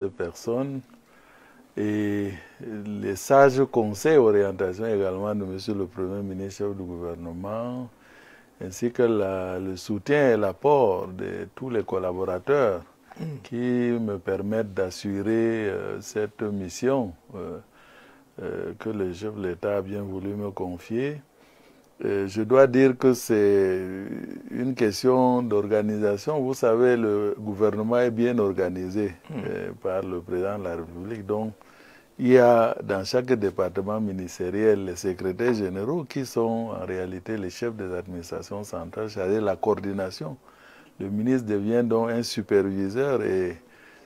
de personnes et les sages conseils et orientations également de Monsieur le Premier ministre, chef du gouvernement, ainsi que le soutien et l'apport de tous les collaborateurs qui me permettent d'assurer cette mission que le chef de l'État a bien voulu me confier. Je dois dire que c'est une question d'organisation. Vous savez, le gouvernement est bien organisé par le président de la République. Donc, il y a dans chaque département ministériel les secrétaires généraux qui sont en réalité les chefs des administrations centrales chargés de la coordination. Le ministre devient donc un superviseur et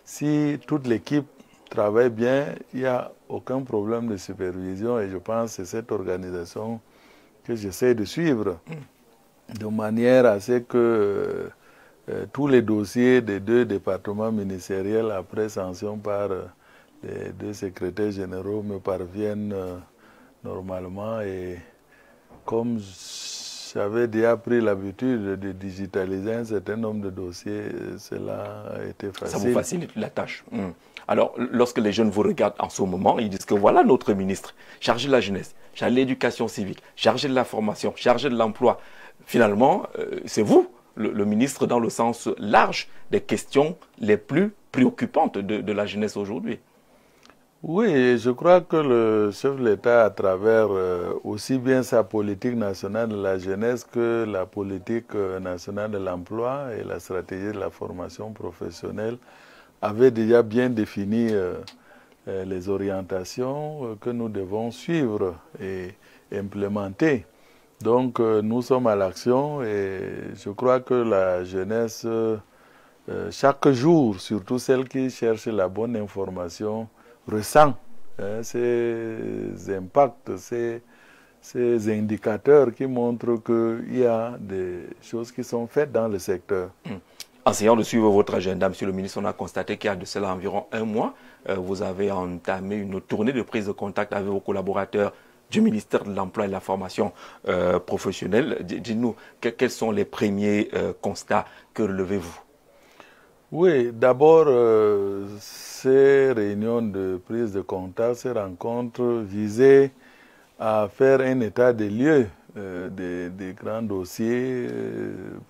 si toute l'équipe travaille bien, il n'y a aucun problème de supervision et je pense que c'est cette organisation que j'essaie de suivre de manière à ce que tous les dossiers des deux départements ministériels après sanction par les deux secrétaires généraux me parviennent normalement et comme j'avais déjà pris l'habitude de digitaliser un certain nombre de dossiers, cela a été facile. Ça vous facilite la tâche. Alors, lorsque les jeunes vous regardent en ce moment, ils disent que voilà notre ministre, chargé de la jeunesse, chargé de l'éducation civique, chargé de la formation, chargé de l'emploi. Finalement, c'est vous, le ministre, dans le sens large des questions les plus préoccupantes de la jeunesse aujourd'hui. Oui, je crois que le chef de l'État, à travers aussi bien sa politique nationale de la jeunesse que la politique nationale de l'emploi et la stratégie de la formation professionnelle, avait déjà bien défini les orientations que nous devons suivre et implémenter. Donc nous sommes à l'action et je crois que la jeunesse, chaque jour, surtout celle qui cherche la bonne information, ressent ces impacts, ces indicateurs qui montrent qu'il y a des choses qui sont faites dans le secteur. Essayant de suivre votre agenda, Monsieur le ministre, on a constaté qu'il y a de cela environ un mois, vous avez entamé une tournée de prise de contact avec vos collaborateurs du ministère de l'Emploi et de la Formation professionnelle. Dites-nous, quels sont les premiers constats que relevez-vous? Oui, d'abord, ces réunions de prise de contact, ces rencontres visaient à faire un état des lieux des grands dossiers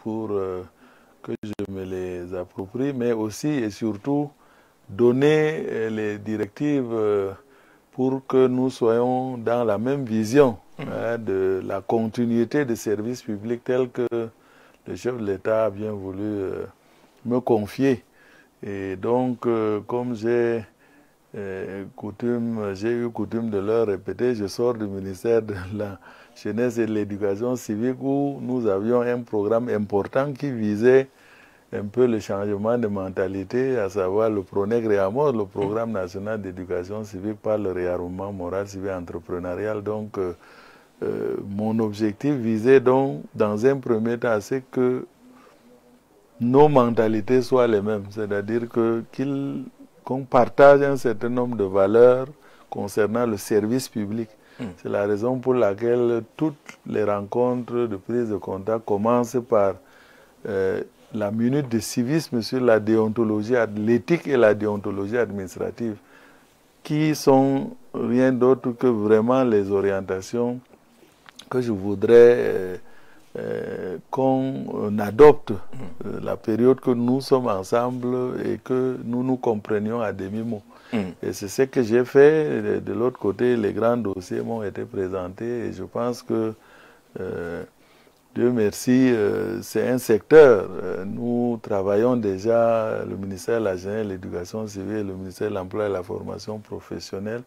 pour que je me les approprie, mais aussi et surtout donner les directives pour que nous soyons dans la même vision de la continuité des services publics tels que le chef de l'État a bien voulu me confier. Et donc, comme j'ai eu coutume de leur répéter, je sors du ministère de la Jeunesse et de l'Éducation civique où nous avions un programme important qui visait un peu le changement de mentalité, à savoir le PRONEC Réamor, le Programme national d'éducation civique par le réarmement moral, civil et entrepreneurial. Donc, mon objectif visait donc, dans un premier temps, à ce que nos mentalités soient les mêmes, c'est-à-dire qu'on partage un certain nombre de valeurs concernant le service public. C'est la raison pour laquelle toutes les rencontres de prise de contact commencent par la minute de civisme sur la déontologie, l'éthique et la déontologie administrative, qui sont rien d'autre que vraiment les orientations que je voudrais qu'on adopte la période que nous sommes ensemble et que nous nous comprenions à demi-mot. Et c'est ce que j'ai fait. De l'autre côté, les grands dossiers m'ont été présentés et je pense que Dieu merci, c'est un secteur. Nous travaillons déjà, le ministère de la Jeunesse et de l'Éducation civile, le ministère de l'Emploi et de la Formation professionnelle,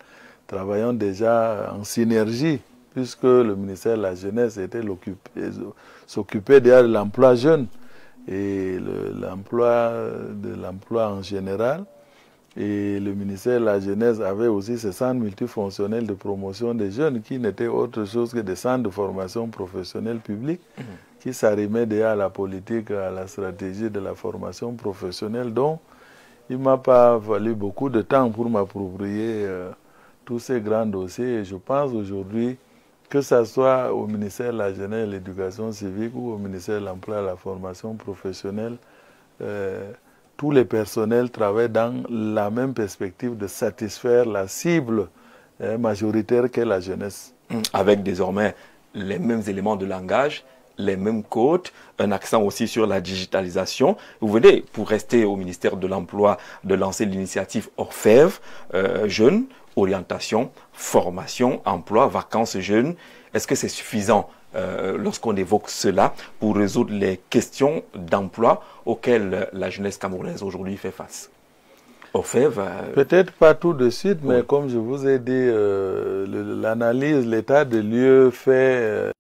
travaillons déjà en synergie, puisque le ministère de la Jeunesse s'occupait déjà de l'emploi jeune et l'emploi en général. Et le ministère de la Jeunesse avait aussi ses centres multifonctionnels de promotion des jeunes qui n'étaient autre chose que des centres de formation professionnelle publique qui s'arrimaient déjà à la politique, à la stratégie de la formation professionnelle. Donc, il ne m'a pas fallu beaucoup de temps pour m'approprier tous ces grands dossiers. Et je pense aujourd'hui que ce soit au ministère de la Jeunesse et de l'Éducation civique ou au ministère de l'Emploi et de la Formation professionnelle, tous les personnels travaillent dans la même perspective de satisfaire la cible majoritaire qu'est la jeunesse. Avec désormais les mêmes éléments de langage, les mêmes codes, un accent aussi sur la digitalisation. Vous venez, pour rester au ministère de l'Emploi, de lancer l'initiative Orfèvre, jeunes, orientation, formation, emploi, vacances jeunes. Est-ce que c'est suffisant lorsqu'on évoque cela pour résoudre les questions d'emploi auxquelles la jeunesse camerounaise aujourd'hui fait face? Orfèvre, peut-être pas tout de suite, mais comme je vous ai dit, l'analyse, l'état de lieu fait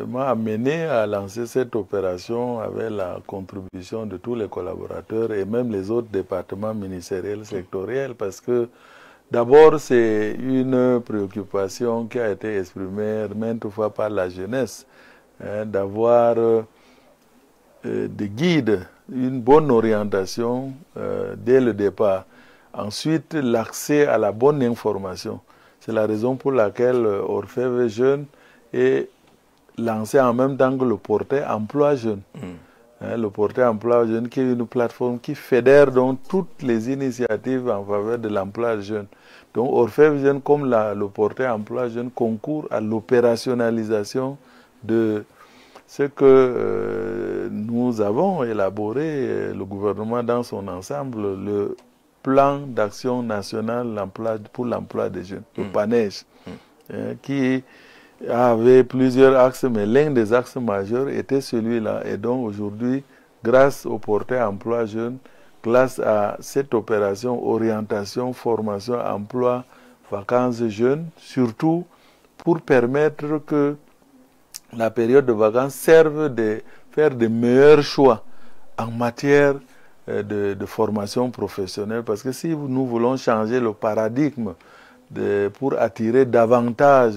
m'a amené à lancer cette opération avec la contribution de tous les collaborateurs et même les autres départements ministériels sectoriels, parce que d'abord c'est une préoccupation qui a été exprimée maintes fois par la jeunesse, d'avoir des guides, une bonne orientation dès le départ. Ensuite, l'accès à la bonne information. C'est la raison pour laquelle Orfèvre Jeunes est lancé en même temps que le portail Emploi Jeune. Le portail Emploi Jeune qui est une plateforme qui fédère donc toutes les initiatives en faveur de l'emploi jeune. Donc Orfèvre Jeunes comme le portail Emploi Jeune concourt à l'opérationnalisation de ce que nous avons élaboré, le gouvernement dans son ensemble, le plan d'action national pour l'emploi des jeunes, le PANEJ, qui avait plusieurs axes, mais l'un des axes majeurs était celui-là. Et donc aujourd'hui, grâce au portail Emploi Jeune, grâce à cette opération orientation, formation, emploi, vacances jeunes, surtout pour permettre que la période de vacances serve de faire de meilleurs choix en matière de formation professionnelle. Parce que si nous voulons changer le paradigme pour attirer davantage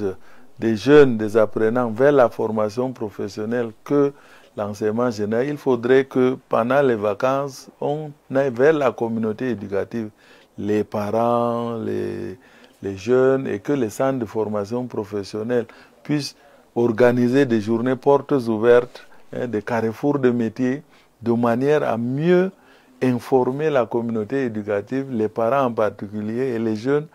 des jeunes, des apprenants vers la formation professionnelle que l'enseignement général, il faudrait que pendant les vacances, on aille vers la communauté éducative, les parents, les jeunes, et que les centres de formation professionnelle puissent organiser des journées portes ouvertes, des carrefours de métiers, de manière à mieux informer la communauté éducative, les parents en particulier et les jeunes,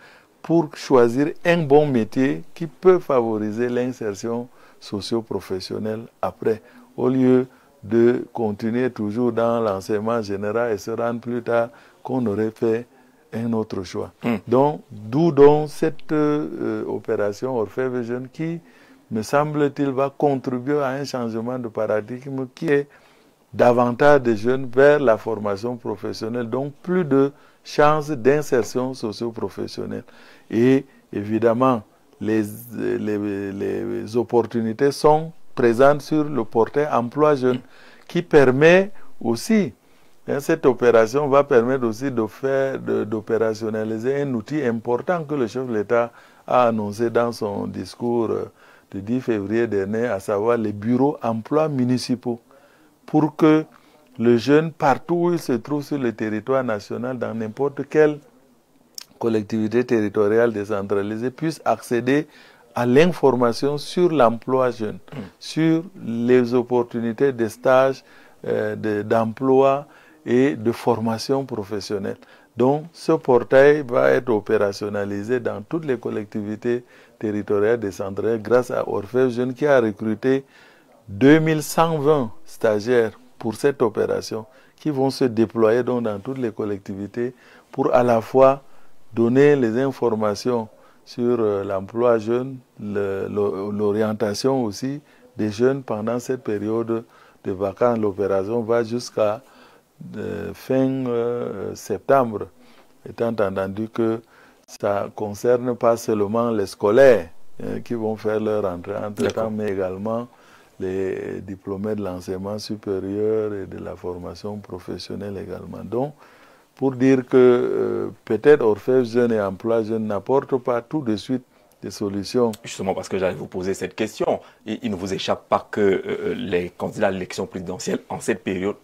pour choisir un bon métier qui peut favoriser l'insertion socio-professionnelle après, au lieu de continuer toujours dans l'enseignement général et se rendre plus tard qu'on aurait fait un autre choix. Donc, d'où donc cette opération Orfèvre Jeunes qui, me semble-t-il, va contribuer à un changement de paradigme qui est davantage de jeunes vers la formation professionnelle, donc plus de chances d'insertion socio-professionnelle. Et évidemment, les opportunités sont présentes sur le portail Emploi Jeune, qui permet aussi, cette opération va permettre aussi d'opérationnaliser un outil important que le chef de l'État a annoncé dans son discours du 10 février dernier, à savoir les bureaux emploi municipaux, pour que le jeune, partout où il se trouve sur le territoire national, dans n'importe quelle collectivité territoriale décentralisée, puisse accéder à l'information sur l'emploi jeune, sur les opportunités de stage, d'emploi et de formation professionnelle. Donc, ce portail va être opérationnalisé dans toutes les collectivités territoriales décentralisées grâce à Orfèvre Jeunes qui a recruté 2120 stagiaires pour cette opération qui vont se déployer donc dans toutes les collectivités pour à la fois donner les informations sur l'emploi jeune, l'orientation aussi des jeunes pendant cette période de vacances. L'opération va jusqu'à fin septembre, étant entendu que ça ne concerne pas seulement les scolaires qui vont faire leur entrée entre-temps, mais également les diplômés de l'enseignement supérieur et de la formation professionnelle également. Donc, pour dire que peut-être Orfèvre Jeunes et Emploi Jeune n'apportent pas tout de suite des solutions. Justement, parce que j'allais vous poser cette question. Il ne vous échappe pas que les candidats à l'élection présidentielle, en cette période,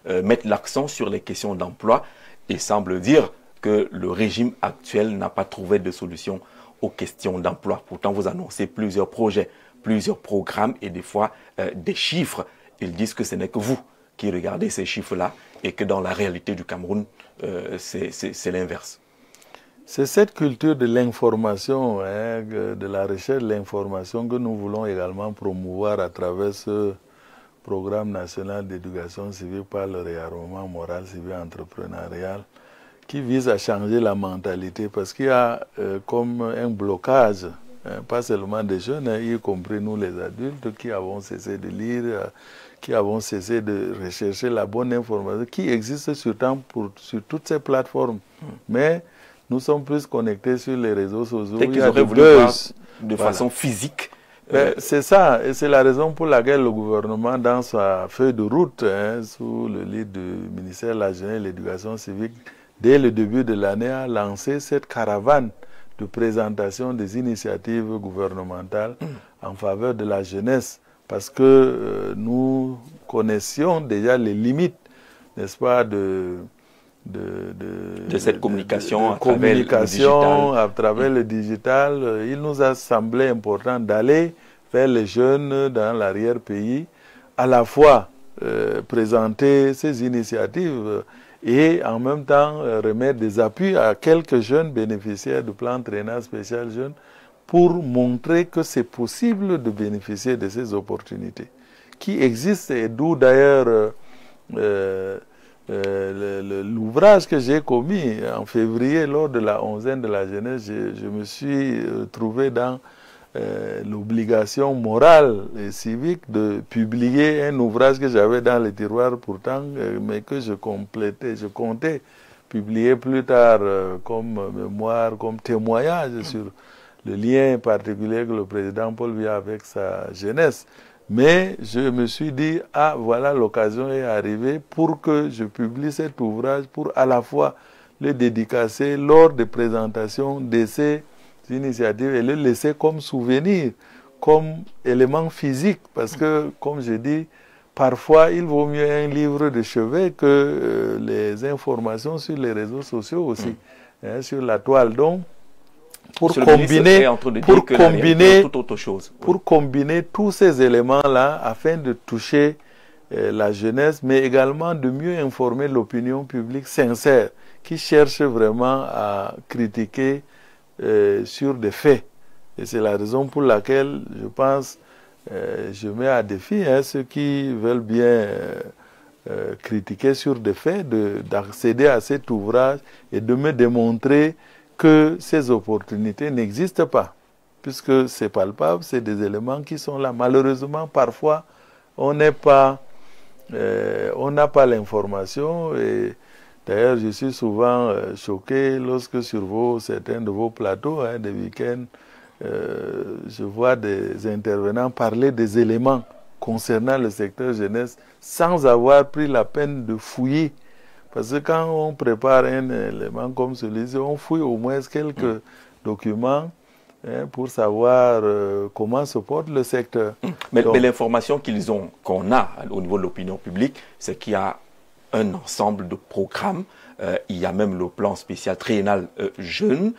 mettent l'accent sur les questions d'emploi et semblent dire que le régime actuel n'a pas trouvé de solution aux questions d'emploi. Pourtant, vous annoncez plusieurs projets, plusieurs programmes et des fois des chiffres. Ils disent que ce n'est que vous qui regardaient ces chiffres-là et que dans la réalité du Cameroun, c'est l'inverse. C'est cette culture de l'information, hein, de la recherche de l'information que nous voulons également promouvoir à travers ce programme national d'éducation civique par le réarmement moral, civil, entrepreneurial, qui vise à changer la mentalité parce qu'il y a comme un blocage, hein, pas seulement des jeunes, hein, y compris nous les adultes qui avons cessé de lire, qui avons cessé de rechercher la bonne information qui existe sur toutes ces plateformes. Mais nous sommes plus connectés sur les réseaux sociaux. Peut-être qu'ils auraient voulu voir de façon physique. C'est ça, et c'est la raison pour laquelle le gouvernement, dans sa feuille de route, hein, sous le lead du ministère de la Jeunesse et de l'Éducation civique, dès le début de l'année, a lancé cette caravane de présentation des initiatives gouvernementales en faveur de la jeunesse, parce que nous connaissions déjà les limites, n'est-ce pas, de cette communication, à travers le digital. Il nous a semblé important d'aller vers les jeunes dans l'arrière-pays, à la fois présenter ces initiatives et en même temps remettre des appuis à quelques jeunes bénéficiaires du plan Traînard spécial jeunes pour montrer que c'est possible de bénéficier de ces opportunités qui existent, et d'où d'ailleurs l'ouvrage que j'ai commis en février lors de la 11e de la jeunesse. Je me suis trouvé dans l'obligation morale et civique de publier un ouvrage que j'avais dans les tiroirs pourtant, mais que je comptais publier plus tard comme mémoire, comme témoignage sur le lien particulier que le président Paul Biya a avec sa jeunesse. Mais je me suis dit, ah voilà, l'occasion est arrivée pour que je publie cet ouvrage, pour à la fois le dédicacer lors des présentations de ces initiatives et le laisser comme souvenir, comme élément physique, parce que, comme je dis, parfois il vaut mieux un livre de chevet que les informations sur les réseaux sociaux aussi, hein, sur la toile. Donc, pour combiner tous ces éléments-là afin de toucher la jeunesse, mais également de mieux informer l'opinion publique sincère qui cherche vraiment à critiquer sur des faits. Et c'est la raison pour laquelle je pense, je mets à défi ceux qui veulent bien critiquer sur des faits, d'accéder à cet ouvrage et de me démontrer que ces opportunités n'existent pas, puisque c'est palpable, c'est des éléments qui sont là. Malheureusement, parfois, on n'a pas l'information. Et d'ailleurs, je suis souvent choqué lorsque sur certains de vos plateaux, hein, des week-ends, je vois des intervenants parler des éléments concernant le secteur jeunesse sans avoir pris la peine de fouiller. Parce que quand on prépare un élément comme celui-ci, on fouille au moins quelques documents, hein, pour savoir comment se porte le secteur. Mais l'information qu'on a au niveau de l'opinion publique, c'est qu'il y a un ensemble de programmes. Il y a même le plan spécial triennal jeune,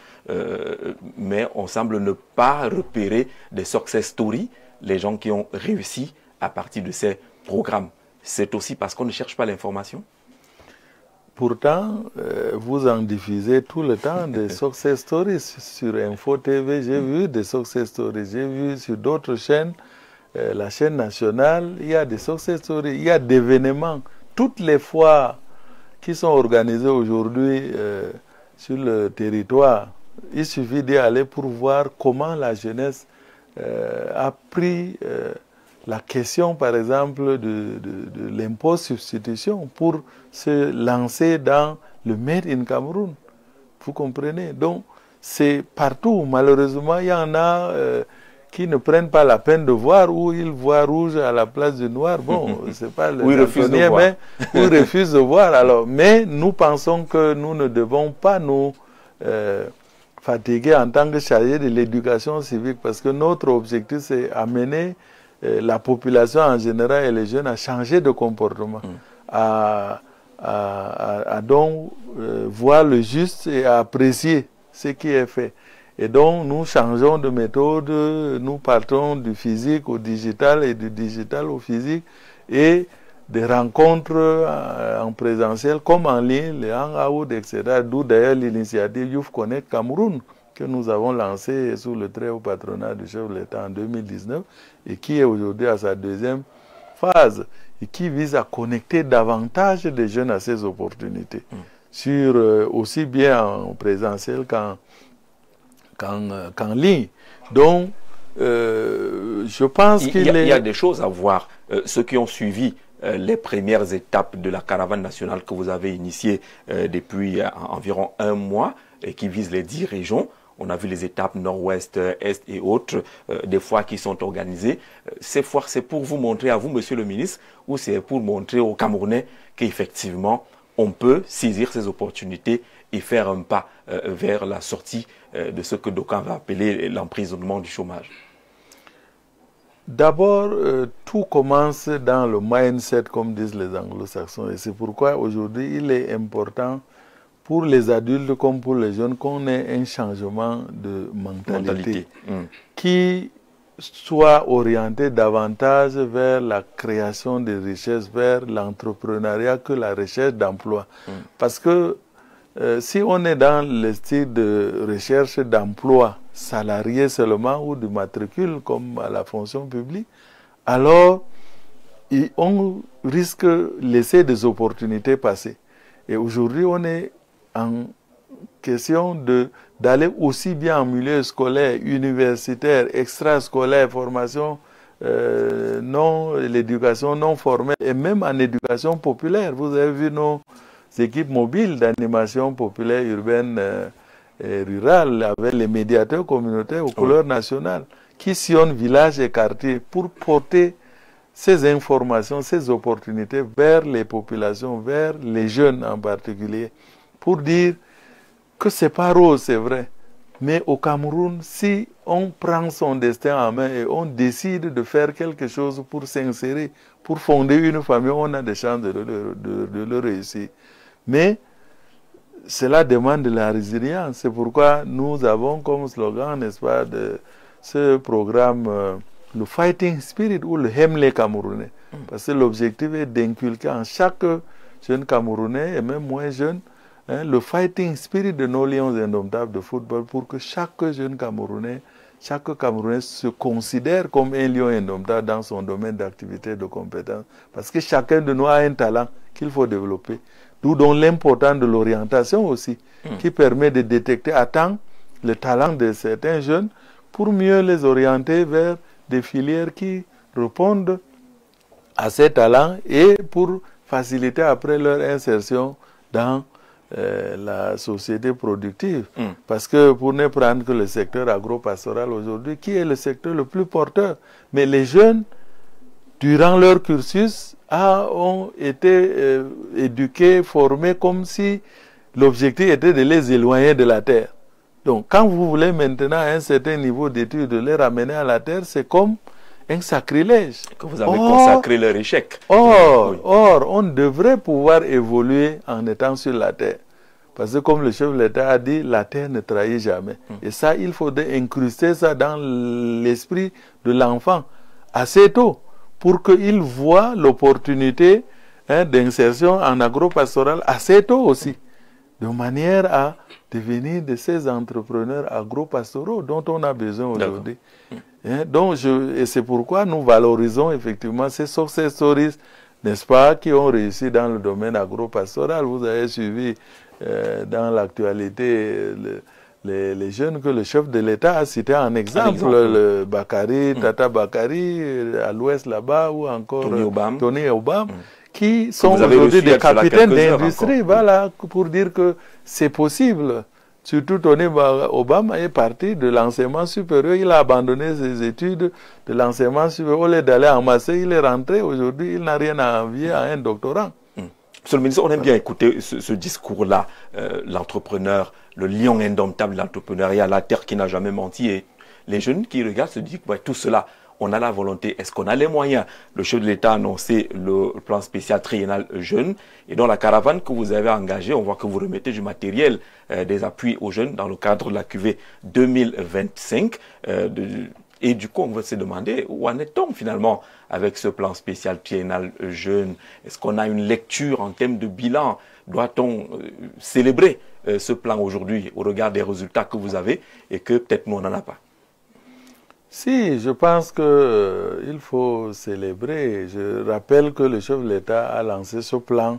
mais on semble ne pas repérer des success stories, les gens qui ont réussi à partir de ces programmes. C'est aussi parce qu'on ne cherche pas l'information? Pourtant, vous en diffusez tout le temps des success stories sur Info TV. J'ai vu des success stories. J'ai vu sur d'autres chaînes, la chaîne nationale, il y a des success stories. Il y a des événements. Toutes les foires qui sont organisées aujourd'hui sur le territoire, il suffit d'y aller pour voir comment la jeunesse a pris la question, par exemple, de l'impôt substitution pour se lancer dans le Made in Cameroun. Vous comprenez? Donc, c'est partout. Malheureusement, il y en a qui ne prennent pas la peine de voir, ou ils voient rouge à la place du noir. Bon, c'est pas le daltonien, mais ils refusent de voir. Alors, mais nous pensons que nous ne devons pas nous fatiguer en tant que chargés de l'éducation civique, parce que notre objectif, c'est amener la population en général et les jeunes à changer de comportement, à donc voir le juste et à apprécier ce qui est fait. Et donc nous changeons de méthode, nous partons du physique au digital et du digital au physique, et des rencontres en présentiel comme en ligne, les hangouts, etc. D'où d'ailleurs l'initiative Youth Connect Cameroun que nous avons lancée sous le très haut patronat du chef de l'État en 2019 et qui est aujourd'hui à sa deuxième phase et qui vise à connecter davantage de jeunes à ces opportunités, sur, aussi bien en présentiel qu'en ligne. Donc, je pense qu'il y a des choses à voir. Ceux qui ont suivi les premières étapes de la caravane nationale que vous avez initiée depuis environ un mois et qui vise les 10 régions. On a vu les étapes nord-ouest, est et autres, des foires qui sont organisées. Ces foires, c'est pour vous montrer à vous, monsieur le ministre, ou c'est pour montrer aux Camerounais qu'effectivement, on peut saisir ces opportunités et faire un pas vers la sortie de ce que d'aucuns va appeler l'emprisonnement du chômage? D'abord, tout commence dans le mindset, comme disent les anglo-saxons. Et c'est pourquoi aujourd'hui, il est important pour les adultes comme pour les jeunes qu'on ait un changement de mentalité. Qui soit orienté davantage vers la création de richesses, vers l'entrepreneuriat que la recherche d'emploi. Parce que si on est dans le style de recherche d'emploi salarié seulement ou de matricule comme à la fonction publique, alors on risque de laisser des opportunités passer. Et aujourd'hui, on est en question d'aller aussi bien en milieu scolaire, universitaire, extrascolaire, formation, l'éducation non formelle et même en éducation populaire. Vous avez vu nos équipes mobiles d'animation populaire urbaine et rurale avec les médiateurs communautaires aux couleurs nationales qui sillonnent villages et quartiers pour porter ces informations, ces opportunités vers les populations, vers les jeunes en particulier, pour dire que c'est pas rose, c'est vrai. Mais au Cameroun, si on prend son destin en main et on décide de faire quelque chose pour s'insérer, pour fonder une famille, on a des chances de le réussir. Mais cela demande de la résilience. C'est pourquoi nous avons comme slogan, n'est-ce pas, de ce programme, le Fighting Spirit ou le Hemley camerounais. Parce que l'objectif est d'inculquer en chaque jeune Camerounais et même moins jeune, le fighting spirit de nos lions indomptables de football pour que chaque jeune Camerounais, chaque Camerounais se considère comme un lion indomptable dans son domaine d'activité et de compétence. Parce que chacun de nous a un talent qu'il faut développer. D'où donc l'importance de l'orientation aussi, qui permet de détecter à temps le talent de certains jeunes pour mieux les orienter vers des filières qui répondent à ces talents et pour faciliter après leur insertion dans la société productive. Parce que pour ne prendre que le secteur agro-pastoral aujourd'hui, qui est le secteur le plus porteur, mais les jeunes, durant leur cursus, ont été éduqués, formés comme si l'objectif était de les éloigner de la terre. Donc quand vous voulez maintenant à un certain niveau d'études les ramener à la terre, c'est comme un sacrilège. Que vous avez consacré leur échec. Or, on devrait pouvoir évoluer en étant sur la terre. Parce que comme le chef de l'État a dit, la terre ne trahit jamais. Et ça, il faudrait incruster ça dans l'esprit de l'enfant assez tôt pour qu'il voit l'opportunité d'insertion en agro-pastoral assez tôt aussi. De manière à devenir de ces entrepreneurs agro-pastoraux dont on a besoin aujourd'hui. Donc, et c'est pourquoi nous valorisons effectivement ces success stories, n'est-ce pas, qui ont réussi dans le domaine agro-pastoral. Vous avez suivi dans l'actualité les jeunes que le chef de l'État a cités en exemple, le Bakary, Tata Bakary, à l'ouest là-bas, ou encore Tony Obama, qui sont aujourd'hui des capitaines d'industrie, voilà, pour dire que c'est possible. Surtout Tony Obama est parti de l'enseignement supérieur, il a abandonné ses études de l'enseignement supérieur, au lieu d'aller en master, il est rentré, aujourd'hui il n'a rien à envier à un doctorant. Monsieur le ministre, on aime bien écouter ce discours-là, l'entrepreneur, le lion indomptable de l'entrepreneuriat, la terre qui n'a jamais menti, et les jeunes qui regardent se disent, ouais, tout cela, on a la volonté, est-ce qu'on a les moyens? Le chef de l'État a annoncé le plan spécial triennal jeune, et dans la caravane que vous avez engagée, on voit que vous remettez du matériel, des appuis aux jeunes dans le cadre de la cuvée 2025, Et du coup, on va se demander où en est-on finalement avec ce plan spécial triennal jeune? Est-ce qu'on a une lecture en termes de bilan? Doit-on célébrer ce plan aujourd'hui au regard des résultats que vous avez et que peut-être nous, on n'en a pas? Si, je pense qu'il faut célébrer. Je rappelle que le chef de l'État a lancé ce plan.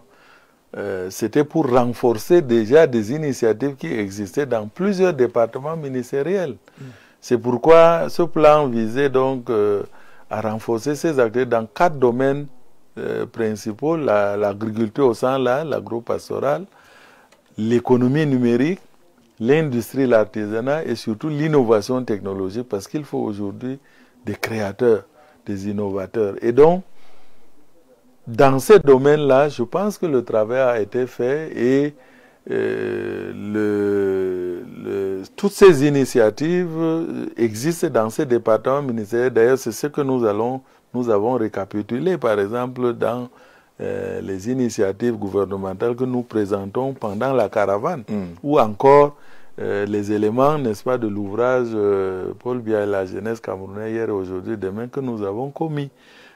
C'était pour renforcer déjà des initiatives qui existaient dans plusieurs départements ministériels. C'est pourquoi ce plan visait donc à renforcer ces activités dans 4 domaines principaux: l'agriculture au sens large, l'agro-pastoral, l'économie numérique, l'industrie, l'artisanat et surtout l'innovation technologique, parce qu'il faut aujourd'hui des créateurs, des innovateurs. Et donc, dans ces domaines-là, je pense que le travail a été fait et toutes ces initiatives existent dans ces départements ministériels. D'ailleurs, c'est ce que nous avons récapitulé, par exemple, dans les initiatives gouvernementales que nous présentons pendant la caravane, ou encore les éléments, n'est-ce pas, de l'ouvrage Paul Biya et la jeunesse camerounaise hier et aujourd'hui, demain, que nous avons commis.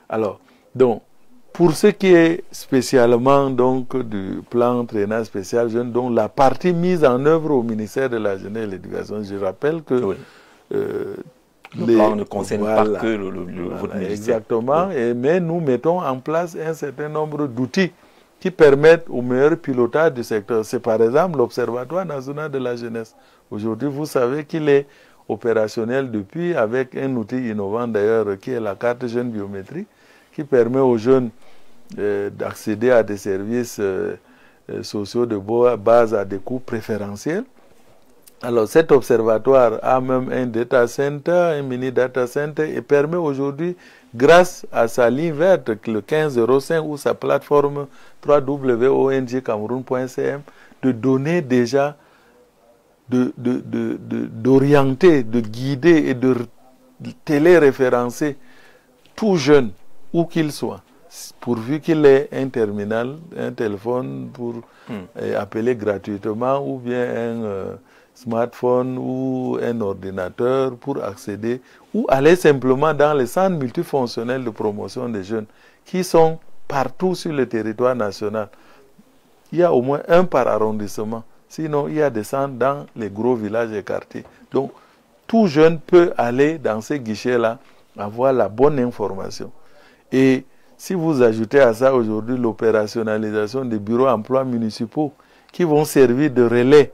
Alors, donc, pour ce qui est spécialement donc du plan triennal spécial jeune, dont la partie mise en œuvre au ministère de la Jeunesse et de l'Éducation, je rappelle que oui. Le plan ne concerne pas que votre ministère. Exactement, oui. Mais nous mettons en place un certain nombre d'outils qui permettent au meilleur pilotage du secteur. C'est par exemple l'Observatoire national de la jeunesse. Aujourd'hui, vous savez qu'il est opérationnel depuis, avec un outil innovant d'ailleurs qui est la carte jeune biométrique, qui permet aux jeunes d'accéder à des services sociaux de base à des coûts préférentiels. Alors cet observatoire a même un data center, un mini data center, et permet aujourd'hui, grâce à sa ligne verte, le 1505 ou sa plateforme www.ongcameroun.cm, de donner déjà, d'orienter, de guider et de téléréférencer tout jeune, où qu'il soit, pourvu qu'il ait un terminal, un téléphone pour appeler gratuitement, ou bien un smartphone ou un ordinateur pour accéder, ou aller simplement dans les centres multifonctionnels de promotion des jeunes qui sont partout sur le territoire national. Il y a au moins un par arrondissement, sinon il y a des centres dans les gros villages et quartiers. Donc tout jeune peut aller dans ces guichets-là, avoir la bonne information. Et si vous ajoutez à ça aujourd'hui l'opérationnalisation des bureaux emploi municipaux qui vont servir de relais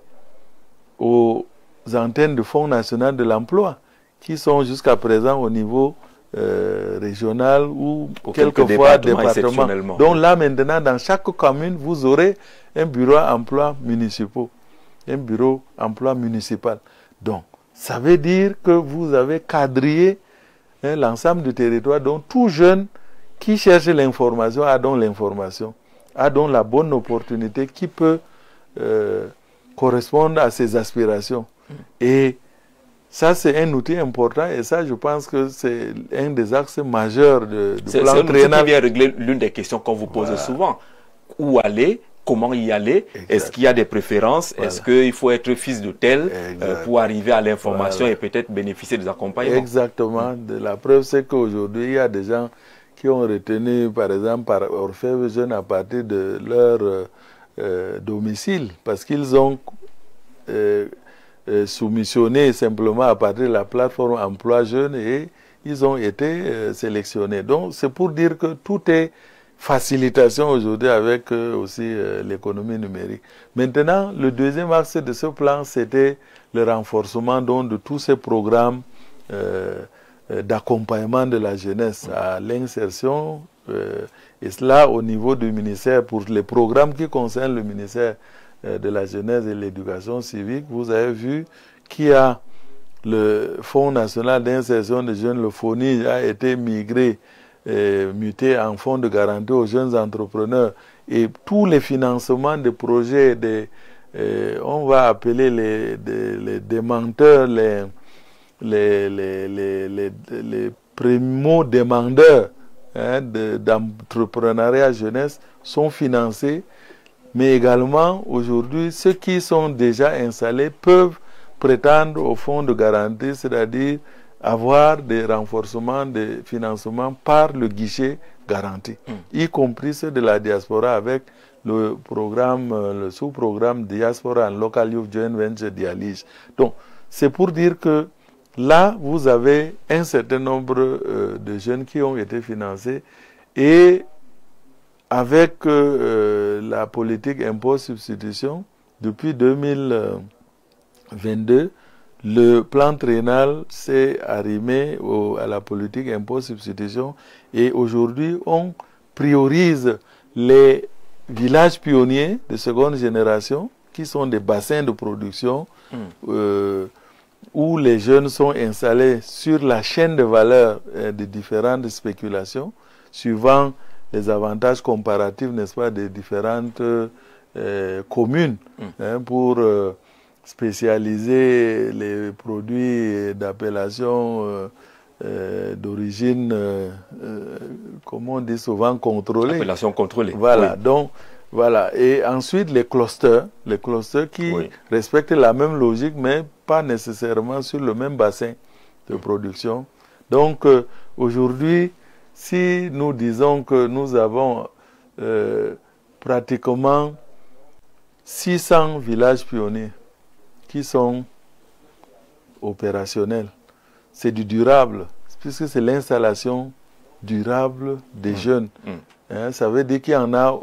aux antennes du Fonds national de l'emploi qui sont jusqu'à présent au niveau régional ou quelquefois département. Donc là maintenant, dans chaque commune, vous aurez un bureau emploi municipal. Un bureau emploi municipal. Donc, ça veut dire que vous avez quadrillé l'ensemble du territoire. Donc tout jeune qui cherche l'information a donc l'information, a donc la bonne opportunité qui peut correspondre à ses aspirations. Et ça, c'est un outil important, et ça, je pense que c'est un des axes majeurs du plan triennal. C'est un outil qui vient régler l'une des questions qu'on vous pose souvent. Où aller? Comment y aller? Est-ce qu'il y a des préférences? Est-ce qu'il faut être fils de tel pour arriver à l'information et peut-être bénéficier des accompagnements? Exactement. La preuve, c'est qu'aujourd'hui, il y a des gens qui ont retenu, par exemple, par Orfèvre Jeune à partir de leur domicile, parce qu'ils ont soumissionné simplement à partir de la plateforme Emploi Jeune et ils ont été sélectionnés. Donc c'est pour dire que tout est facilitation aujourd'hui avec aussi l'économie numérique. Maintenant, le deuxième axe de ce plan, c'était le renforcement donc, de tous ces programmes d'accompagnement de la jeunesse à l'insertion, et cela au niveau du ministère. Pour les programmes qui concernent le ministère de la jeunesse et de l'éducation civique, vous avez vu qu'il y a le Fonds national d'insertion des jeunes, le FONI, a été migré, muté en fonds de garantie aux jeunes entrepreneurs, et tous les financements des projets, on va appeler les demandeurs, les primo-demandeurs d'entrepreneuriat jeunesse sont financés, mais également aujourd'hui ceux qui sont déjà installés peuvent prétendre au fonds de garantie, c'est-à-dire avoir des renforcements de financement par le guichet garanti, y compris ceux de la diaspora avec le programme, le sous-programme Diaspora and Local Youth Joint Venture Dialyse. Donc, c'est pour dire que là, vous avez un certain nombre de jeunes qui ont été financés et avec la politique impôt-substitution, depuis 2022, le plan triennal s'est arrimé à la politique impôt-substitution et aujourd'hui, on priorise les villages pionniers de seconde génération qui sont des bassins de production où les jeunes sont installés sur la chaîne de valeur de différentes spéculations suivant les avantages comparatifs, n'est-ce pas, des différentes communes pour spécialiser les produits d'appellation d'origine, comme on dit souvent, contrôlée. Appellation contrôlée. Voilà, oui. donc, voilà. Et ensuite, les clusters qui respectent la même logique, mais pas nécessairement sur le même bassin de production. Donc, aujourd'hui, si nous disons que nous avons pratiquement 600 villages pionniers qui sont opérationnels, c'est du durable, puisque c'est l'installation durable des jeunes. Hein, ça veut dire qu'il y en a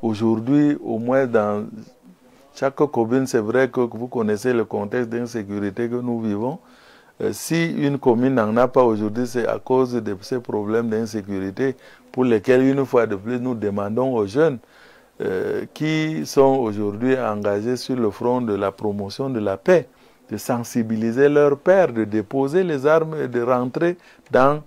aujourd'hui, au moins dans chaque commune. C'est vrai que vous connaissez le contexte d'insécurité que nous vivons. Si une commune n'en a pas aujourd'hui, c'est à cause de ces problèmes d'insécurité pour lesquels, une fois de plus, nous demandons aux jeunes qui sont aujourd'hui engagés sur le front de la promotion de la paix, de sensibiliser leurs pères, de déposer les armes et de rentrer dans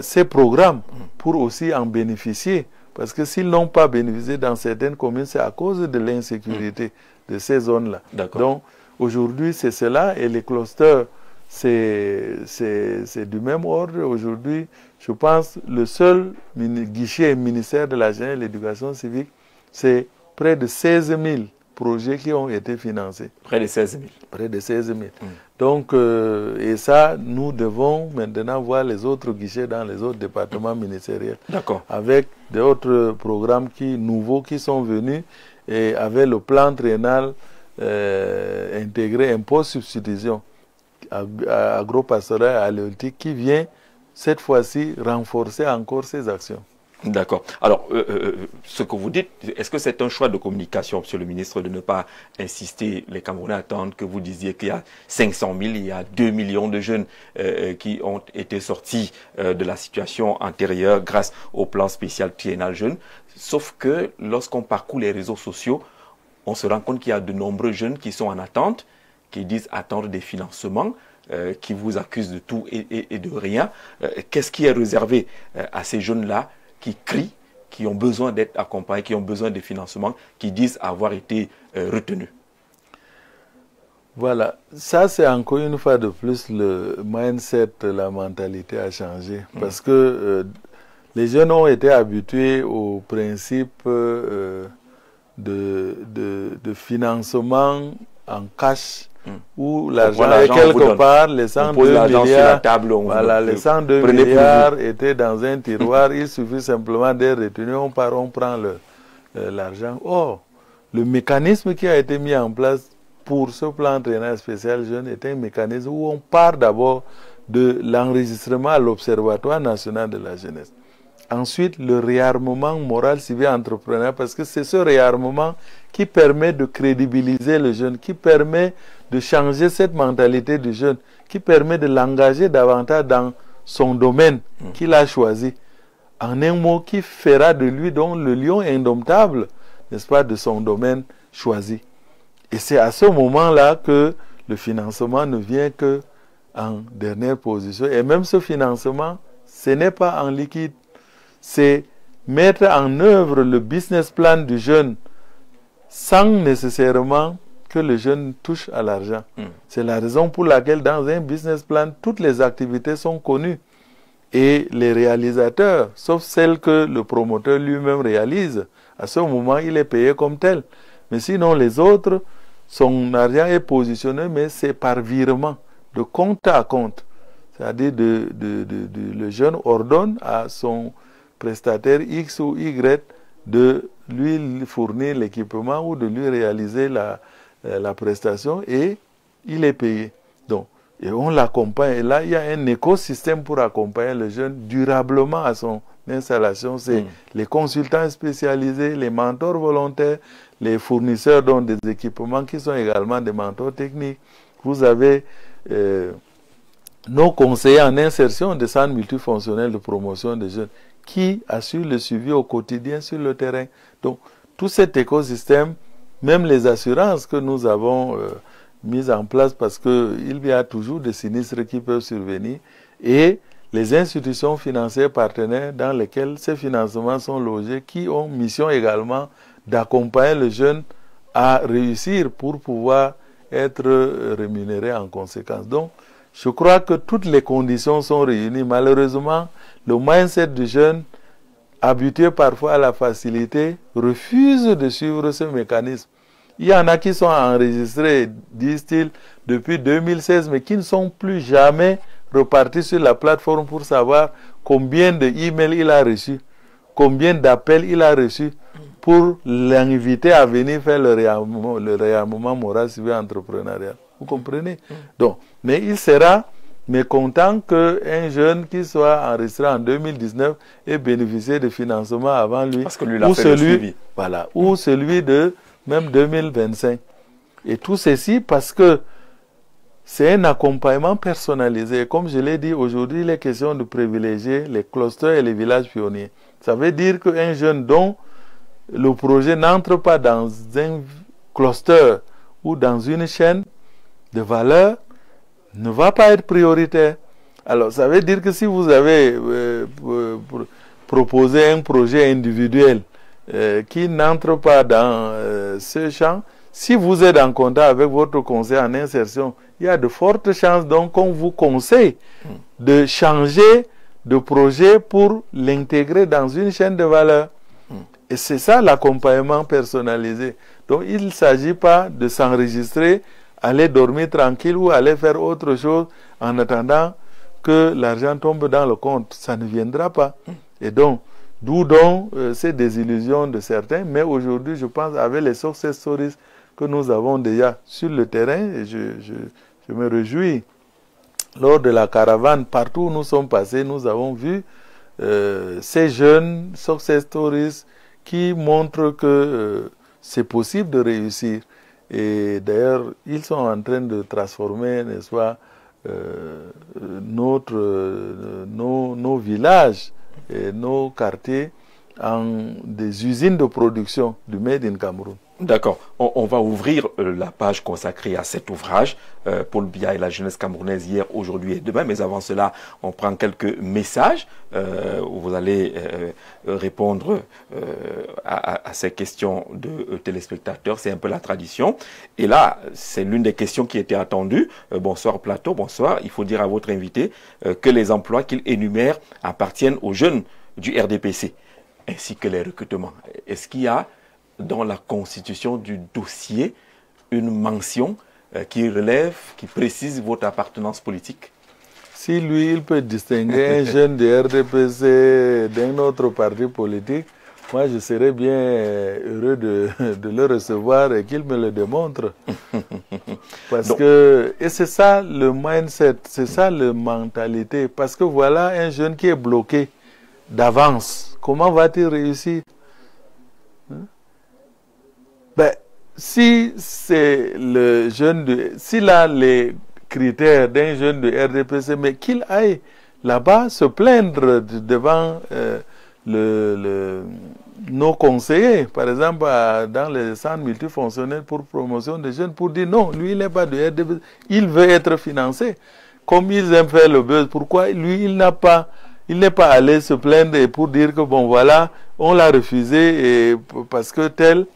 ces programmes pour aussi en bénéficier. Parce que s'ils n'ont pas bénéficié dans certaines communes, c'est à cause de l'insécurité de ces zones-là. Donc aujourd'hui, c'est cela, et les clusters, c'est du même ordre. Aujourd'hui, je pense, le seul guichet ministère de la Jeunesse et de l'Éducation civique, c'est près de 16 000 projets qui ont été financés. Près de 16 000. Près de 16 000. Donc, et ça, nous devons maintenant voir les autres guichets dans les autres départements ministériels. D'accord. Avec d'autres programmes nouveaux qui sont venus, et avec le plan triennal intégré impôt-substitution agro-pastoral et halieutique qui vient cette fois-ci renforcer encore ces actions. D'accord. Alors, ce que vous dites, est-ce que c'est un choix de communication, Monsieur le ministre, de ne pas insister, les Camerounais attendent que vous disiez qu'il y a 500 000, il y a 2 millions de jeunes qui ont été sortis de la situation antérieure grâce au plan spécial triennal jeune. Sauf que lorsqu'on parcourt les réseaux sociaux, on se rend compte qu'il y a de nombreux jeunes qui sont en attente, qui disent attendre des financements, qui vous accusent de tout et de rien. Qu'est-ce qui est réservé à ces jeunes-là qui crient, qui ont besoin d'être accompagnés, qui ont besoin de financement, qui disent avoir été retenus? Voilà, ça c'est encore une fois de plus le mindset, la mentalité a changé. Parce que les jeunes ont été habitués au principe de financement en cash, où l'argent est quelque part, les 102 milliards, voilà, les 102 milliards étaient dans un tiroir, il suffit simplement d'être retenu, on prend l'argent. Or, le mécanisme qui a été mis en place pour ce plan triennal spécial jeune est un mécanisme où on part d'abord de l'enregistrement à l'Observatoire national de la jeunesse. Ensuite, le réarmement moral, civil, entrepreneur, parce que c'est ce réarmement qui permet de crédibiliser le jeune, qui permet de changer cette mentalité du jeune, qui permet de l'engager davantage dans son domaine qu'il a choisi. En un mot, qui fera de lui donc le lion indomptable, n'est-ce pas, de son domaine choisi. Et c'est à ce moment-là que le financement ne vient que en dernière position. Et même ce financement, ce n'est pas en liquide. C'est mettre en œuvre le business plan du jeune sans nécessairement que le jeune touche à l'argent. C'est la raison pour laquelle dans un business plan, toutes les activités sont connues. Et les réalisateurs, sauf celles que le promoteur lui-même réalise, à ce moment, il est payé comme tel. Mais sinon, les autres, son argent est positionné, mais c'est par virement, de compte à compte. C'est-à-dire le jeune ordonne à son prestataire X ou Y de lui fournir l'équipement ou de lui réaliser la prestation et il est payé. Donc, et on l'accompagne. Et là, il y a un écosystème pour accompagner le jeune durablement à son installation. C'est les consultants spécialisés, les mentors volontaires, les fournisseurs donc, des équipements qui sont également des mentors techniques. Vous avez nos conseillers en insertion des centres multifonctionnels de promotion des jeunes qui assurent le suivi au quotidien sur le terrain. Donc, tout cet écosystème, même les assurances que nous avons mises en place, parce qu'il y a toujours des sinistres qui peuvent survenir, et les institutions financières partenaires dans lesquelles ces financements sont logés, qui ont mission également d'accompagner le jeune à réussir pour pouvoir être rémunéré en conséquence. Donc, je crois que toutes les conditions sont réunies. Malheureusement, le mindset du jeune, habitué parfois à la facilité, refuse de suivre ce mécanisme. Il y en a qui sont enregistrés, disent-ils, depuis 2016, mais qui ne sont plus jamais repartis sur la plateforme pour savoir combien d'emails il a reçus, combien d'appels il a reçus, pour l'inviter à venir faire le réarmement moral civil entrepreneurial. Vous comprenez? Donc, mais il sera mécontent qu'un jeune qui soit enregistré en 2019 ait bénéficié de financement avant lui. Parce que lui, il a fait le suivi. Voilà, ou celui de même 2025. Et tout ceci parce que c'est un accompagnement personnalisé. Comme je l'ai dit, aujourd'hui, il est question de privilégier les clusters et les villages pionniers. Ça veut dire qu'un jeune dont le projet n'entre pas dans un cluster ou dans une chaîne de valeur ne va pas être prioritaire. Alors, ça veut dire que si vous avez proposé un projet individuel qui n'entre pas dans ce champ, si vous êtes en contact avec votre conseiller en insertion, il y a de fortes chances donc qu'on vous conseille de changer de projet pour l'intégrer dans une chaîne de valeur. Et c'est ça l'accompagnement personnalisé. Donc il ne s'agit pas de s'enregistrer, aller dormir tranquille ou aller faire autre chose en attendant que l'argent tombe dans le compte. Ça ne viendra pas. Et donc, d'où donc ces désillusions de certains. Mais aujourd'hui, je pense, avec les success stories que nous avons déjà sur le terrain, et je me réjouis. Lors de la caravane, partout où nous sommes passés, nous avons vu ces jeunes success stories qui montrent que c'est possible de réussir. Et d'ailleurs, ils sont en train de transformer, n'est-ce pas, nos villages et nos quartiers en des usines de production du Made in Cameroun. D'accord. On va ouvrir la page consacrée à cet ouvrage, Paul Biya et la jeunesse camerounaise, hier, aujourd'hui et demain. Mais avant cela, on prend quelques messages où vous allez répondre à ces questions de téléspectateurs. C'est un peu la tradition. Et là, c'est l'une des questions qui était attendue. Bonsoir Plateau, bonsoir. Il faut dire à votre invité que les emplois qu'il énumère appartiennent aux jeunes du RDPC, ainsi que les recrutements. Est-ce qu'il y a dans la constitution du dossier une mention qui relève, qui précise votre appartenance politique? Si lui, il peut distinguer un jeune de RDPC d'un autre parti politique, moi je serais bien heureux de le recevoir et qu'il me le démontre. Parce que, et c'est ça le mindset, c'est ça la mentalité. Parce que voilà un jeune qui est bloqué d'avance. Comment va-t-il réussir? Ben, si c'est le jeune s'il a les critères d'un jeune de RDPC, mais qu'il aille là-bas se plaindre devant nos conseillers, par exemple dans les centres multifonctionnels pour promotion des jeunes, pour dire non, lui il n'est pas de RDPC, il veut être financé. Comme ils aiment faire le buzz, pourquoi lui il n'est pas allé se plaindre et pour dire que bon voilà, on l'a refusé et parce que tel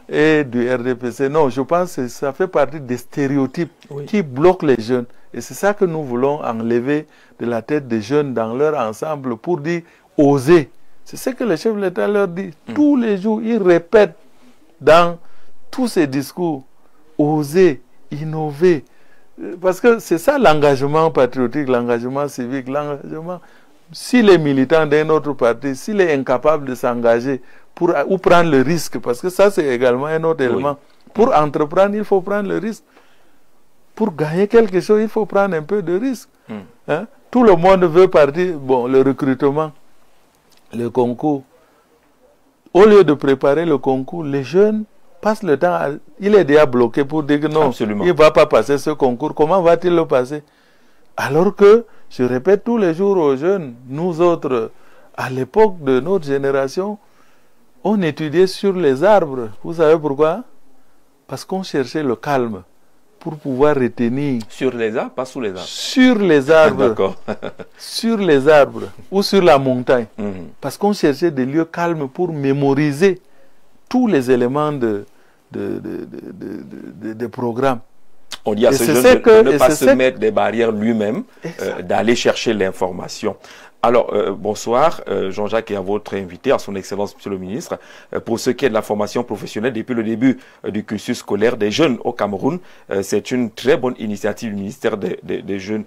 et du RDPC. Non, je pense que ça fait partie des stéréotypes qui bloquent les jeunes. Et c'est ça que nous voulons enlever de la tête des jeunes dans leur ensemble pour dire oser. C'est ce que le chef de l'État leur dit. Tous les jours, ils répètent dans tous ces discours, oser, innover, Parce que c'est ça l'engagement patriotique, l'engagement civique, l'engagement. S'il est militant d'un autre parti, s'il est incapable de s'engager ou prendre le risque, parce que ça c'est également un autre élément. Pour entreprendre, il faut prendre le risque. Pour gagner quelque chose, il faut prendre un peu de risque. Hein? Tout le monde veut partir. Bon, le recrutement, le concours. Au lieu de préparer le concours, les jeunes passent le temps il est déjà bloqué pour dire que non, il ne va pas passer ce concours. Comment va-t-il le passer? Alors que, je répète tous les jours aux jeunes, nous autres, à l'époque de notre génération, on étudiait sur les arbres. Vous savez pourquoi? Parce qu'on cherchait le calme pour pouvoir retenir. Sur les arbres, pas sous les arbres. Sur les arbres. D'accord. Sur les arbres ou sur la montagne. Parce qu'on cherchait des lieux calmes pour mémoriser tous les éléments de programme. On dit à ce jeune de ne pas se mettre des barrières lui-même, d'aller chercher l'information. Alors, bonsoir, Jean-Jacques est à votre invité, à son Excellence, Monsieur le Ministre. Pour ce qui est de la formation professionnelle, depuis le début du cursus scolaire des jeunes au Cameroun, c'est une très bonne initiative du ministère des Jeunes.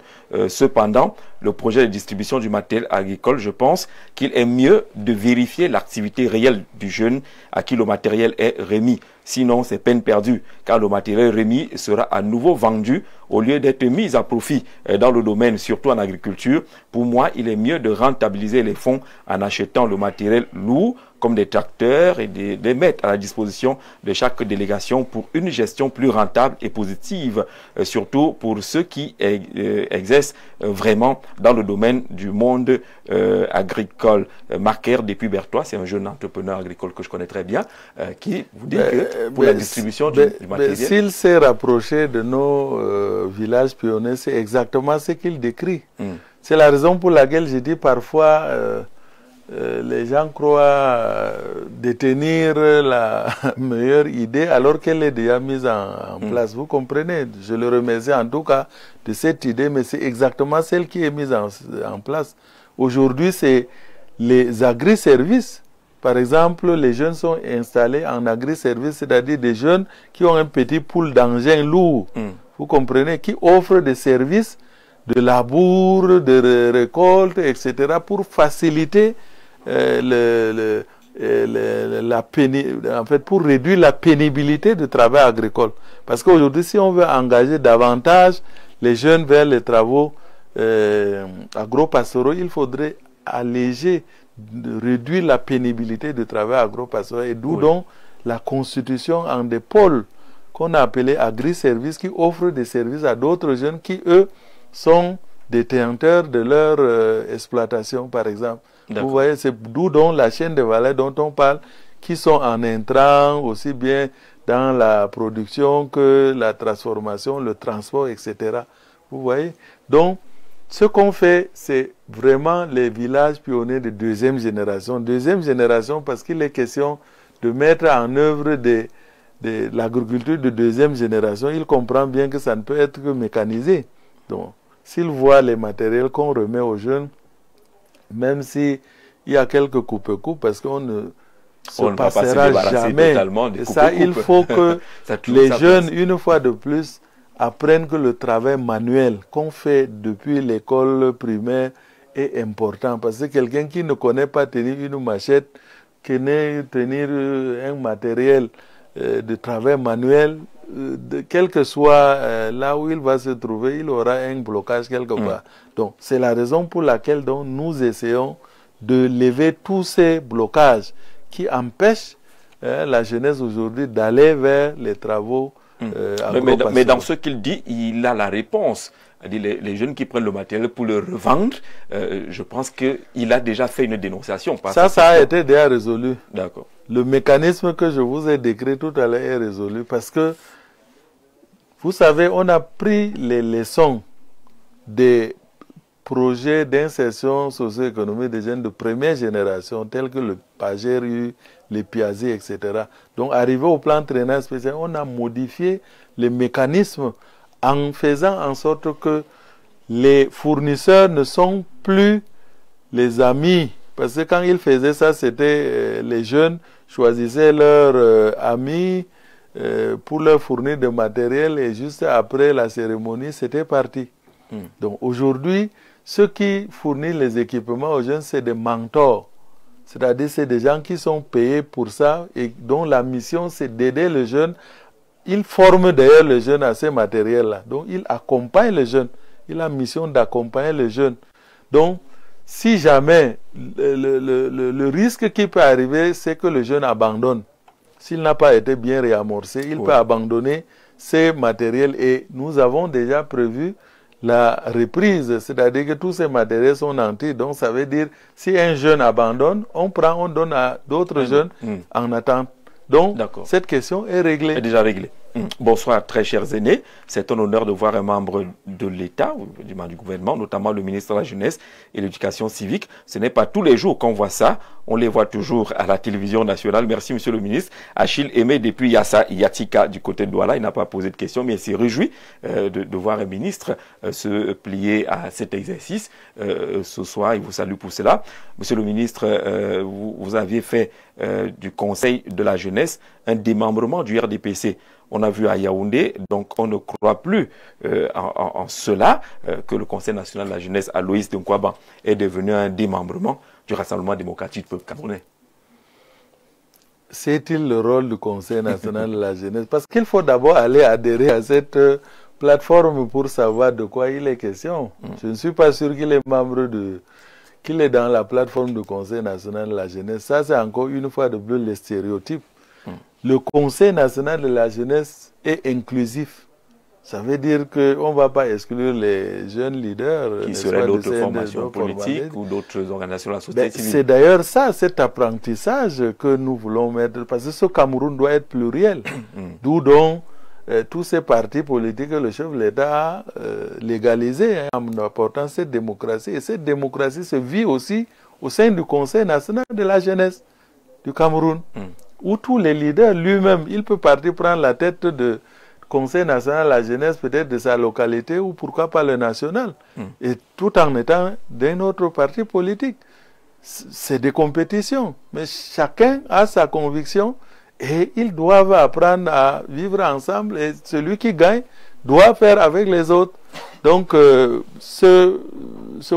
Cependant, le projet de distribution du matériel agricole, je pense qu'il est mieux de vérifier l'activité réelle du jeune à qui le matériel est remis. Sinon, c'est peine perdue, car le matériel remis sera à nouveau vendu au lieu d'être mis à profit dans le domaine, surtout en agriculture. Pour moi, il est mieux de rentabiliser les fonds en achetant le matériel lourd, comme des tracteurs, et de les mettre à la disposition de chaque délégation pour une gestion plus rentable et positive, surtout pour ceux qui exercent vraiment dans le domaine du monde agricole. Marquer depuis Berthois, c'est un jeune entrepreneur agricole que je connais très bien, qui vous dit que pour la distribution du matériel... S'il s'est rapproché de nos villages pionniers, c'est exactement ce qu'il décrit. C'est la raison pour laquelle je dis parfois... les gens croient détenir la meilleure idée alors qu'elle est déjà mise en place. Vous comprenez? Je le remercie en tout cas de cette idée, mais c'est exactement celle qui est mise en place. Aujourd'hui, c'est les agri-services. Par exemple, les jeunes sont installés en agri-service, c'est-à-dire des jeunes qui ont un petit pool d'engins lourds. Vous comprenez? Qui offrent des services de labour, de récolte, etc. pour faciliter en fait, pour réduire la pénibilité du travail agricole. Parce qu'aujourd'hui, si on veut engager davantage les jeunes vers les travaux agro-pastoraux, il faudrait alléger, réduire la pénibilité du travail agro-pastoral. Et d'où donc la constitution en des pôles qu'on a appelés agri-services qui offrent des services à d'autres jeunes qui, eux, sont détenteurs de leur exploitation, par exemple. Vous voyez, c'est d'où donc la chaîne de valeur dont on parle, qui sont en intrant aussi bien dans la production que la transformation, le transport, etc. Vous voyez? Donc, ce qu'on fait, c'est vraiment les villages pionniers de deuxième génération. Deuxième génération parce qu'il est question de mettre en œuvre de l'agriculture de deuxième génération. Il comprend bien que ça ne peut être que mécanisé. Donc, s'il voit les matériels qu'on remet aux jeunes, même s'il y a quelques coupes-coupes, parce qu'on ne se passera jamais. Et ça, il faut que les jeunes, une fois de plus, apprennent que le travail manuel qu'on fait depuis l'école primaire est important. Parce que quelqu'un qui ne connaît pas tenir une machette, tenir un matériel de travail manuel, quel que soit là où il va se trouver, il aura un blocage quelque part. Donc, c'est la raison pour laquelle donc, nous essayons de lever tous ces blocages qui empêchent la jeunesse aujourd'hui d'aller vers les travaux mais dans ce qu'il dit, il a la réponse. Les jeunes qui prennent le matériel pour le revendre, je pense qu'il a déjà fait une dénonciation. Ça a été déjà résolu. D'accord. Le mécanisme que je vous ai décrit tout à l'heure est résolu parce que, vous savez, on a pris les leçons des projets d'insertion socio-économique des jeunes de première génération, tels que le Pageru, les Piazzi, etc. Donc, arrivé au plan traîneur spécial, on a modifié les mécanismes en faisant en sorte que les fournisseurs ne sont plus les amis. Parce que quand ils faisaient ça, c'était les jeunes choisissaient leurs amis pour leur fournir de matériel et juste après la cérémonie, c'était parti. Donc aujourd'hui, ceux qui fournissent les équipements aux jeunes, c'est des mentors. C'est-à-dire c'est des gens qui sont payés pour ça et dont la mission, c'est d'aider le jeune. Ils forment d'ailleurs le jeune à ces matériels-là. Donc ils accompagnent le jeune. Il a la mission d'accompagner le jeune. Donc, si jamais le risque qui peut arriver, c'est que le jeune abandonne. S'il n'a pas été bien réamorcé, il peut abandonner ces matériels. Et nous avons déjà prévu la reprise, c'est-à-dire que tous ces matériels sont nantis. Donc, ça veut dire, si un jeune abandonne, on donne à d'autres jeunes en attente. Donc, cette question est réglée. Est déjà réglée. Bonsoir, très chers aînés. C'est un honneur de voir un membre de l'État, du gouvernement, notamment le ministre de la Jeunesse et de l'Éducation civique. Ce n'est pas tous les jours qu'on voit ça. On les voit toujours à la télévision nationale. Merci, monsieur le ministre. Achille Aimé, depuis Yatika, du côté de Douala, il n'a pas posé de questions, mais il s'est réjoui de voir un ministre se plier à cet exercice. Ce soir, il vous salue pour cela. Monsieur le ministre, vous aviez fait du Conseil de la jeunesse un démembrement du RDPC. On a vu à Yaoundé, donc on ne croit plus en cela, que le Conseil national de la jeunesse, Aloïs Nkwaba, est devenu un démembrement du Rassemblement démocratique du peuple camerounais. C'est-il le rôle du Conseil national de la jeunesse? Parce qu'il faut d'abord aller adhérer à cette plateforme pour savoir de quoi il est question. Je ne suis pas sûr qu'il est membre qu'il est dans la plateforme du Conseil national de la jeunesse. Ça, c'est encore une fois de plus les stéréotypes. Le Conseil national de la jeunesse est inclusif. Ça veut dire qu'on ne va pas exclure les jeunes leaders. Qui seraient d'autres formations politiques ou d'autres organisations de la société civile. C'est d'ailleurs ça, cet apprentissage que nous voulons mettre. Parce que ce Cameroun doit être pluriel. D'où donc tous ces partis politiques que le chef de l'État a légalisés en apportant cette démocratie. Et cette démocratie se vit aussi au sein du Conseil national de la jeunesse du Cameroun. Où tous les leaders, lui-même, il peut partir prendre la tête du Conseil national de la jeunesse, peut-être de sa localité, ou pourquoi pas le national, et tout en étant d'un autre parti politique. C'est des compétitions, mais chacun a sa conviction, et ils doivent apprendre à vivre ensemble, et celui qui gagne doit faire avec les autres. Donc, se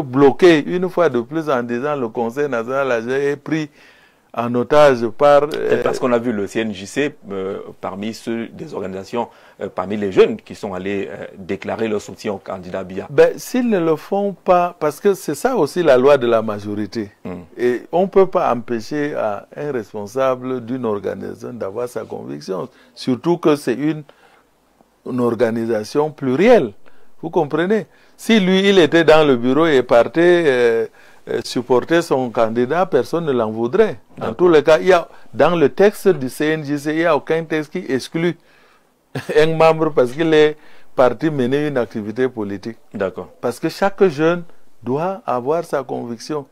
bloquer une fois de plus en disant le Conseil national de la jeunesse est pris en otage par... parce qu'on a vu le CNJC parmi ceux des organisations, parmi les jeunes qui sont allés déclarer leur soutien au candidat Biya. S'ils ne le font pas, parce que c'est ça aussi la loi de la majorité. Et on ne peut pas empêcher à un responsable d'une organisation d'avoir sa conviction. Surtout que c'est une organisation plurielle. Vous comprenez? Si lui, il était dans le bureau et partait... supporter son candidat, personne ne l'en voudrait. Dans tous les cas, dans le texte du CNJC, il n'y a aucun texte qui exclut un membre parce qu'il est parti mener une activité politique. D'accord. Parce que chaque jeune doit avoir sa conviction.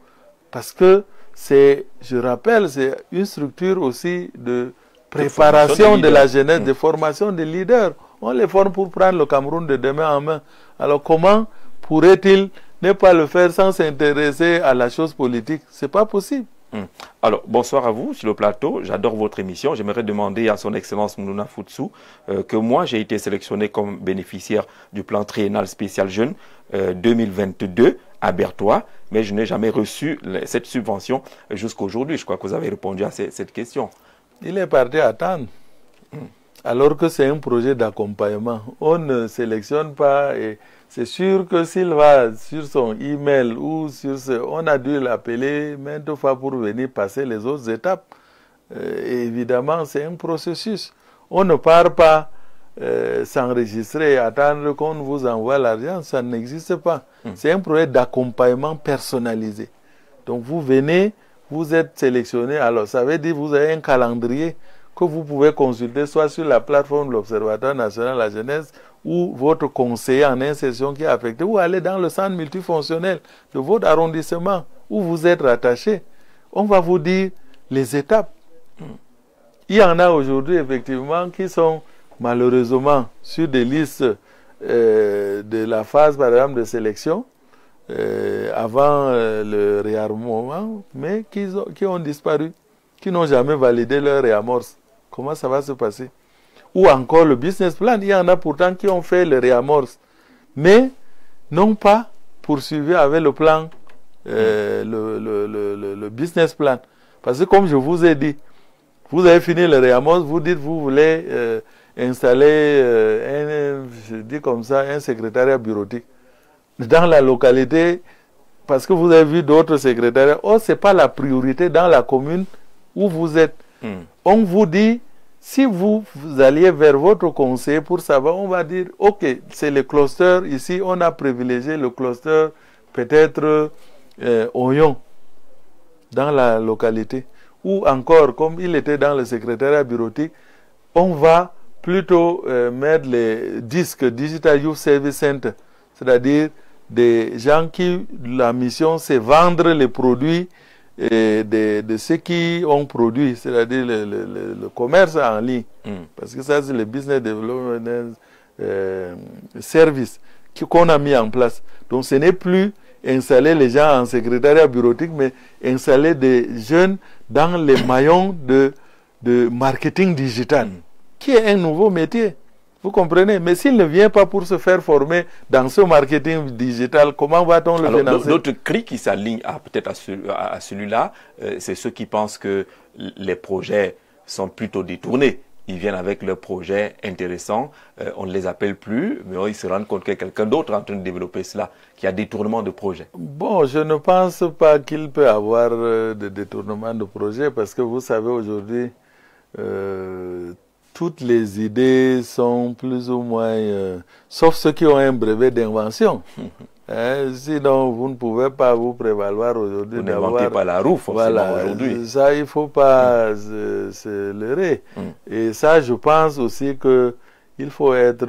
Parce que c'est, je rappelle, c'est une structure aussi de préparation de la jeunesse, de formation des leaders. On les forme pour prendre le Cameroun de demain en main. Alors comment pourrait-il ne pas le faire sans s'intéresser à la chose politique? C'est pas possible. Alors, bonsoir à vous sur le plateau. J'adore votre émission. J'aimerais demander à son Excellence Mounouna Foutsou que moi, j'ai été sélectionné comme bénéficiaire du plan triennal spécial jeune 2022 à Berthois, mais je n'ai jamais reçu cette subvention jusqu'à aujourd'hui. Je crois que vous avez répondu à cette question. Il est parti attendre. Alors que c'est un projet d'accompagnement. On ne sélectionne pas et c'est sûr que s'il va sur son email ou sur on a dû l'appeler maintes fois pour venir passer les autres étapes. Et évidemment, c'est un processus. On ne part pas s'enregistrer et attendre qu'on vous envoie l'argent, ça n'existe pas. C'est un projet d'accompagnement personnalisé. Donc vous venez, vous êtes sélectionné, alors ça veut dire que vous avez un calendrier que vous pouvez consulter soit sur la plateforme de l'Observatoire national de la jeunesse ou votre conseiller en insertion qui est affecté, ou aller dans le centre multifonctionnel de votre arrondissement où vous êtes rattaché. On va vous dire les étapes. Il y en a aujourd'hui effectivement qui sont malheureusement sur des listes de la phase par exemple de sélection avant le réarmement, mais qui ont disparu, qui n'ont jamais validé leur réamorce. Comment ça va se passer? ou encore le business plan. Il y en a pourtant qui ont fait le réamorce, mais n'ont pas poursuivi avec le plan, le business plan. Parce que comme je vous ai dit, vous avez fini le réamorce, vous dites vous voulez installer je dis comme ça, un secrétariat bureautique dans la localité, parce que vous avez vu d'autres secrétariats. Oh, ce n'est pas la priorité dans la commune où vous êtes. On vous dit, si vous alliez vers votre conseiller pour savoir, on va dire, ok, c'est le cluster, ici on a privilégié le cluster peut-être Oyon dans la localité. Ou encore, comme il était dans le secrétariat bureautique, on va plutôt mettre les disques Digital Youth Service Center, c'est-à-dire des gens qui, la mission, c'est vendre les produits de ceux qui ont produit, c'est-à-dire le commerce en ligne. Parce que ça, c'est le business development service qu'on a mis en place. Donc, ce n'est plus installer les gens en secrétariat bureautique, mais installer des jeunes dans les maillons de marketing digital, qui est un nouveau métier. Vous comprenez? Mais s'il ne vient pas pour se faire former dans ce marketing digital, comment va-t-on le financer? D'autres cris qui s'alignent peut-être à celui-là, c'est ceux qui pensent que les projets sont plutôt détournés. Ils viennent avec leurs projets intéressants, on ne les appelle plus, mais ils se rendent compte qu'il y a quelqu'un d'autre en train de développer cela, qu'il y a détournement de projets. Bon, je ne pense pas qu'il peut y avoir de détournement de projets, parce que vous savez aujourd'hui, toutes les idées sont plus ou moins, sauf ceux qui ont un brevet d'invention. Sinon, vous ne pouvez pas vous prévaloir aujourd'hui. Vous n'inventez pas la roue, forcément, aujourd'hui. Ça, il ne faut pas se leurrer. Et ça, je pense aussi qu'il faut être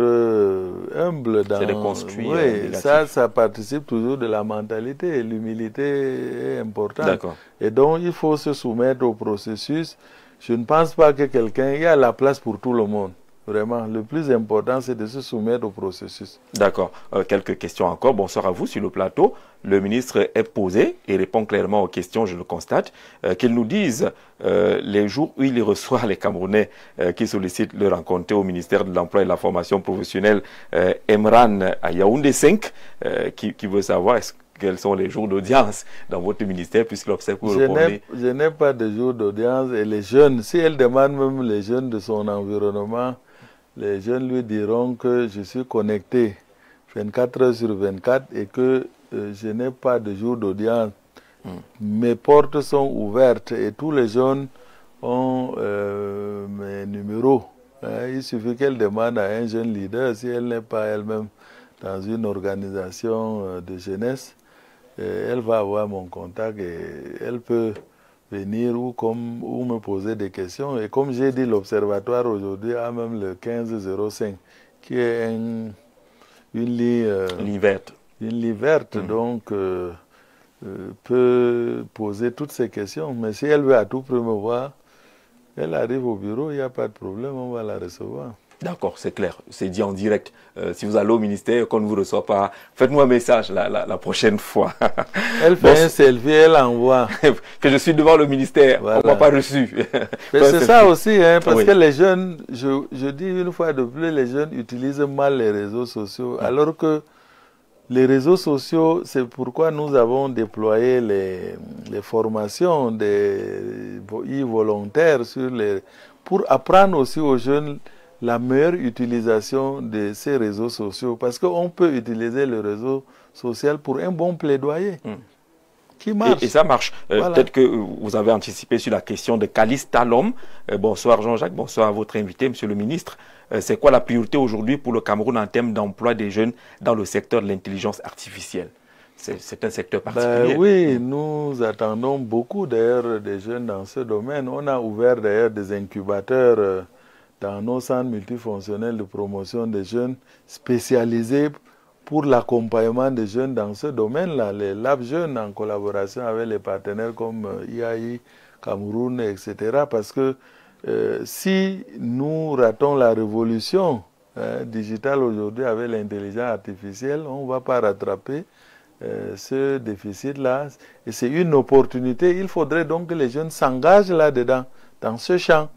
humble dans... C'est de construire. Oui, ça participe toujours de la mentalité. L'humilité est importante. D'accord. Et donc, il faut se soumettre au processus. Je ne pense pas que il y a la place pour tout le monde. Vraiment, le plus important, c'est de se soumettre au processus. D'accord. Quelques questions encore. Bonsoir à vous sur le plateau. Le ministre est posé et répond clairement aux questions, je le constate. Qu'il nous dise les jours où il reçoit les Camerounais qui sollicitent le rencontrer au ministère de l'Emploi et de la Formation professionnelle, Emran à Yaoundé 5, qui veut savoir quels sont les jours d'audience dans votre ministère, puisqu'il observe que vous répondez. Je n'ai pas de jours d'audience, et les jeunes, si elle demande même les jeunes de son environnement, les jeunes lui diront que je suis connecté 24 heures sur 24 et que je n'ai pas de jour d'audience. Mes portes sont ouvertes et tous les jeunes ont mes numéros. Il suffit qu'elle demande à un jeune leader, si elle n'est pas elle-même dans une organisation de jeunesse, elle va avoir mon contact et elle peut venir ou me poser des questions. Et comme j'ai dit, l'Observatoire aujourd'hui a même le 1505, qui est une ligne verte. Une ligne verte, donc peut poser toutes ces questions. Mais si elle veut à tout prix me voir, elle arrive au bureau, il n'y a pas de problème, on va la recevoir. D'accord, c'est clair, c'est dit en direct. Si vous allez au ministère, qu'on ne vous reçoit pas, faites-moi un message la prochaine fois. Elle fait un selfie, elle envoie. Que je suis devant le ministère, voilà. On ne m'a pas reçu. C'est ça aussi, hein, parce que les jeunes, je dis une fois de plus, les jeunes utilisent mal les réseaux sociaux, alors que les réseaux sociaux, c'est pourquoi nous avons déployé les formations des volontaires pour apprendre aussi aux jeunes la meilleure utilisation de ces réseaux sociaux. Parce qu'on peut utiliser le réseau social pour un bon plaidoyer qui marche. Et ça marche. Voilà. Peut-être que vous avez anticipé sur la question de Calice Talom. Bonsoir Jean-Jacques, bonsoir à votre invité, Monsieur le ministre. C'est quoi la priorité aujourd'hui pour le Cameroun en termes d'emploi des jeunes dans le secteur de l'intelligence artificielle? C'est un secteur particulier. Oui, nous attendons beaucoup d'ailleurs des jeunes dans ce domaine. On a ouvert d'ailleurs des incubateurs dans nos centres multifonctionnels de promotion des jeunes spécialisés pour l'accompagnement des jeunes dans ce domaine-là, les Lab Jeunes en collaboration avec les partenaires comme IAI, Cameroun, etc. Parce que si nous ratons la révolution digitale aujourd'hui avec l'intelligence artificielle, on ne va pas rattraper ce déficit-là. Et c'est une opportunité. Il faudrait donc que les jeunes s'engagent là-dedans, dans ce champ.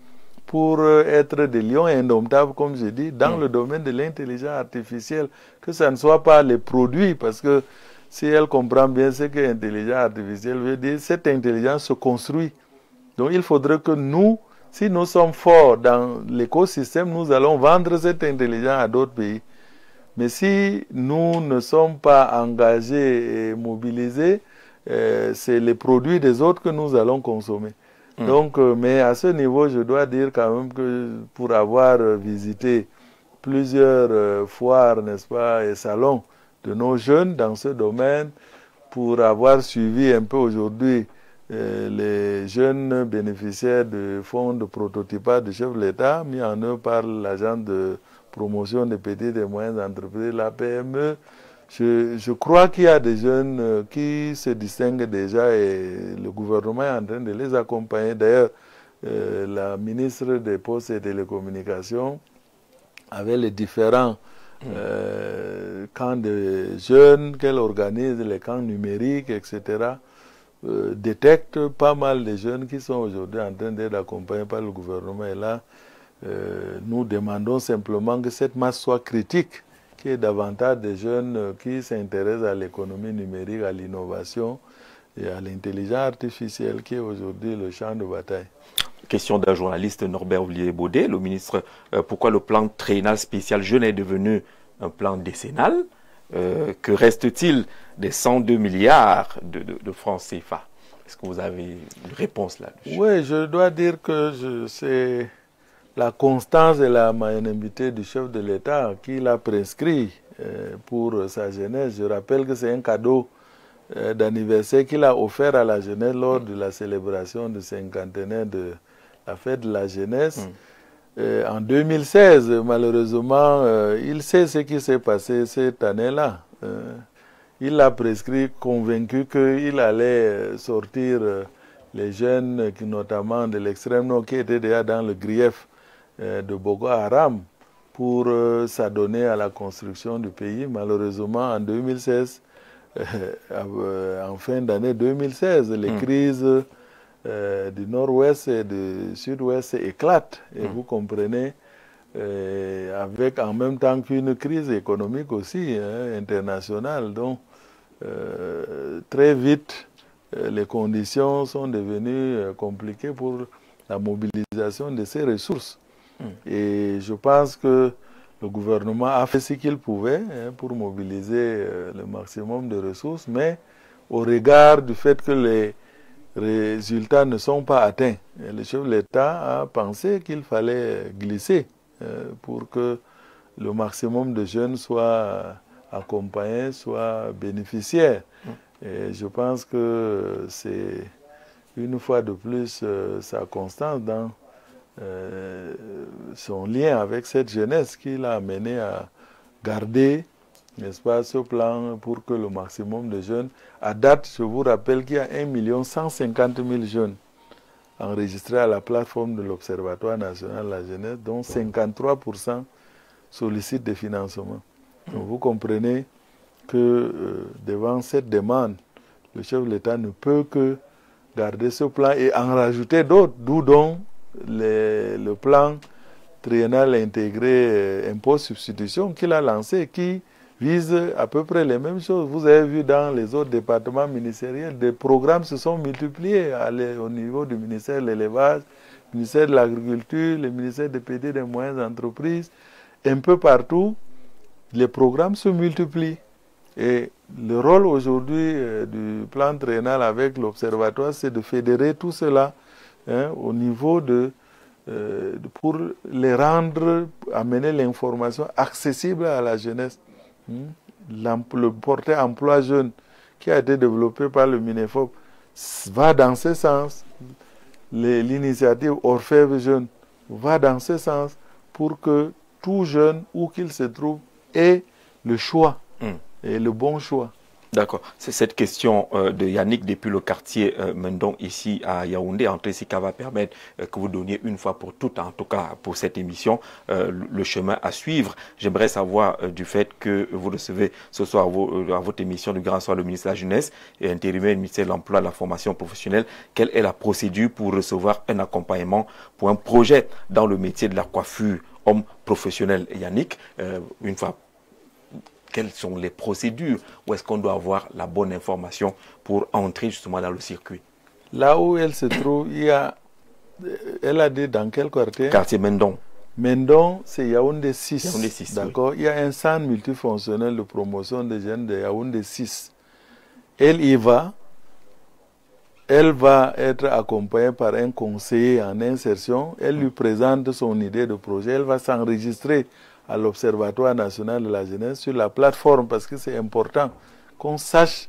pour être des lions indomptables, comme je dis, dans le domaine de l'intelligence artificielle, que ça ne soit pas les produits, parce que si elle comprend bien ce que l'intelligence artificielle veut dire, cette intelligence se construit. Donc il faudrait que nous, si nous sommes forts dans l'écosystème, nous allons vendre cette intelligence à d'autres pays. Mais si nous ne sommes pas engagés et mobilisés, c'est les produits des autres que nous allons consommer. Donc, mais à ce niveau, je dois dire quand même que pour avoir visité plusieurs foires, n'est-ce pas, et salons de nos jeunes dans ce domaine, pour avoir suivi un peu aujourd'hui les jeunes bénéficiaires de fonds de prototypage du chef de l'État mis en œuvre par l'agence de promotion des petites et moyennes entreprises, la PME, je crois qu'il y a des jeunes qui se distinguent déjà et le gouvernement est en train de les accompagner. D'ailleurs, la ministre des Postes et Télécommunications, avec les différents camps de jeunes qu'elle organise, les camps numériques, etc., détecte pas mal de jeunes qui sont aujourd'hui en train d'être accompagnés par le gouvernement. Et là, nous demandons simplement que cette masse soit critique, qu'il y ait davantage de jeunes qui s'intéressent à l'économie numérique, à l'innovation et à l'intelligence artificielle qui est aujourd'hui le champ de bataille. Question d'un journaliste, Norbert Ollier-Baudet, le ministre, pourquoi le plan triennal spécial jeune est devenu un plan décennal? Que reste-t-il des 102 milliards de francs CFA? Est-ce que vous avez une réponse là-dessus? Oui, je dois dire que c'est la constance et la magnanimité du chef de l'État qui l'a prescrit pour sa jeunesse. Je rappelle que c'est un cadeau d'anniversaire qu'il a offert à la jeunesse lors de la célébration du cinquantenaire de la fête de la jeunesse. En 2016, malheureusement, il sait ce qui s'est passé cette année-là. Il l'a prescrit, convaincu qu'il allait sortir les jeunes, notamment de l'extrême nord, qui étaient déjà dans le grief de Boko Haram, pour s'adonner à la construction du pays. Malheureusement, en 2016, en fin d'année 2016, les crises du nord-ouest et du sud-ouest éclatent. Et vous comprenez, avec en même temps qu'une crise économique aussi internationale. Donc, très vite, les conditions sont devenues compliquées pour la mobilisation de ces ressources. Et je pense que le gouvernement a fait ce qu'il pouvait pour mobiliser le maximum de ressources, mais au regard du fait que les résultats ne sont pas atteints, le chef de l'État a pensé qu'il fallait glisser pour que le maximum de jeunes soient accompagnés, soient bénéficiaires. Et je pense que c'est une fois de plus sa constance dans son lien avec cette jeunesse qui l'a amené à garder, n'est-ce pas, ce plan pour que le maximum de jeunes, à date, je vous rappelle qu'il y a 1 150 000 jeunes enregistrés à la plateforme de l'Observatoire national de la jeunesse, dont 53% sollicitent des financements. Donc vous comprenez que devant cette demande, le chef de l'État ne peut que garder ce plan et en rajouter d'autres, d'où donc le plan triennal intégré impôt-substitution qu'il a lancé, qui vise à peu près les mêmes choses. Vous avez vu dans les autres départements ministériels, des programmes se sont multipliés au niveau du ministère de l'élevage, le ministère de l'agriculture, le ministère des petites et moyennes entreprises. Un peu partout, les programmes se multiplient. Et le rôle aujourd'hui du plan triennal avec l'Observatoire, c'est de fédérer tout cela au niveau pour les rendre, amener l'information accessible à la jeunesse. Le portail emploi jeune qui a été développé par le MINEFOP va dans ce sens. L'initiative Orfèvre Jeune va dans ce sens pour que tout jeune, où qu'il se trouve, ait le choix et le bon choix. D'accord. C'est cette question de Yannick depuis le quartier Mendon ici à Yaoundé, entre ici, qui va permettre que vous donniez une fois pour toutes, en tout cas pour cette émission, le chemin à suivre. J'aimerais savoir du fait que vous recevez ce soir à votre émission du Grand Soir le ministre de la Jeunesse et intérimaire du ministère de l'Emploi et de la Formation professionnelle. Quelle est la procédure pour recevoir un accompagnement pour un projet dans le métier de la coiffure homme professionnel? Yannick, une fois, quelles sont les procédures? Où est-ce qu'on doit avoir la bonne information pour entrer justement dans le circuit? Là où elle se trouve, il y a... Elle a dit dans quel quartier? Quartier Mendon. Mendon, c'est Yaoundé 6. Yaoundé 6, d'accord. Oui. Il y a un centre multifonctionnel de promotion des jeunes de Yaoundé 6. Elle y va. Elle va être accompagnée par un conseiller en insertion. Elle lui présente son idée de projet. Elle va s'enregistrer à l'Observatoire national de la jeunesse sur la plateforme, parce que c'est important qu'on sache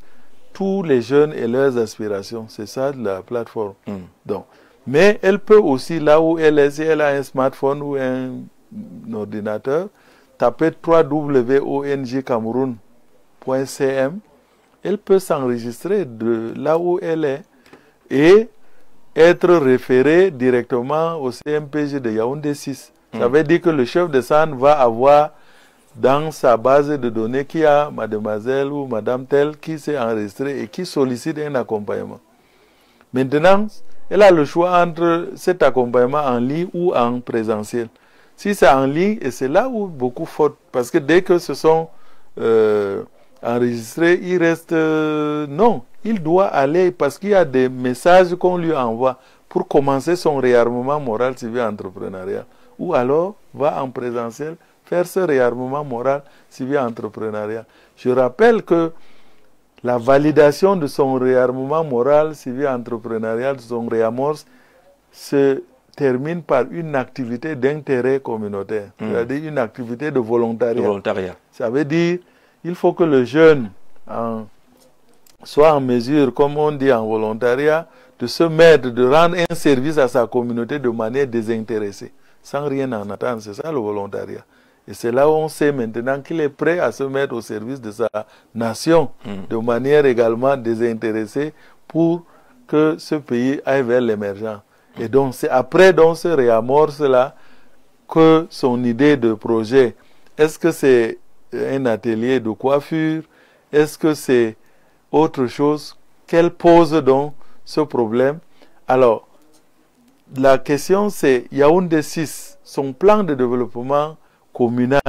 tous les jeunes et leurs aspirations. C'est ça la plateforme. Donc, mais elle peut aussi, là où elle est, si elle a un smartphone ou un ordinateur, taper www.ongcameroun.cm. Elle peut s'enregistrer de là où elle est et être référée directement au CMPG de Yaoundé 6. Ça veut dire que le chef de centre va avoir dans sa base de données qui a mademoiselle ou madame telle qui s'est enregistrée et qui sollicite un accompagnement. Maintenant, elle a le choix entre cet accompagnement en ligne ou en présentiel. Si c'est en ligne, et c'est là où beaucoup faute, parce que dès que ce sont enregistrés, il reste... non, il doit aller parce qu'il y a des messages qu'on lui envoie pour commencer son réarmement moral civil entrepreneurial. Ou alors va en présentiel faire ce réarmement moral civil entrepreneurial. Je rappelle que la validation de son réarmement moral civil entrepreneurial, de son réamorce, se termine par une activité d'intérêt communautaire, c'est-à-dire une activité de volontariat. Ça veut dire il faut que le jeune soit en mesure, comme on dit en volontariat, de se mettre, de rendre un service à sa communauté de manière désintéressée, sans rien en attendre. C'est ça le volontariat. Et c'est là où on sait maintenant qu'il est prêt à se mettre au service de sa nation, de manière également désintéressée, pour que ce pays aille vers l'émergence. Et donc c'est après ce réamorce-là que son idée de projet, est-ce que c'est un atelier de coiffure, est-ce que c'est autre chose, qu'elle pose donc ce problème. Alors, la question c'est Yaoundé 6, son plan de développement communal,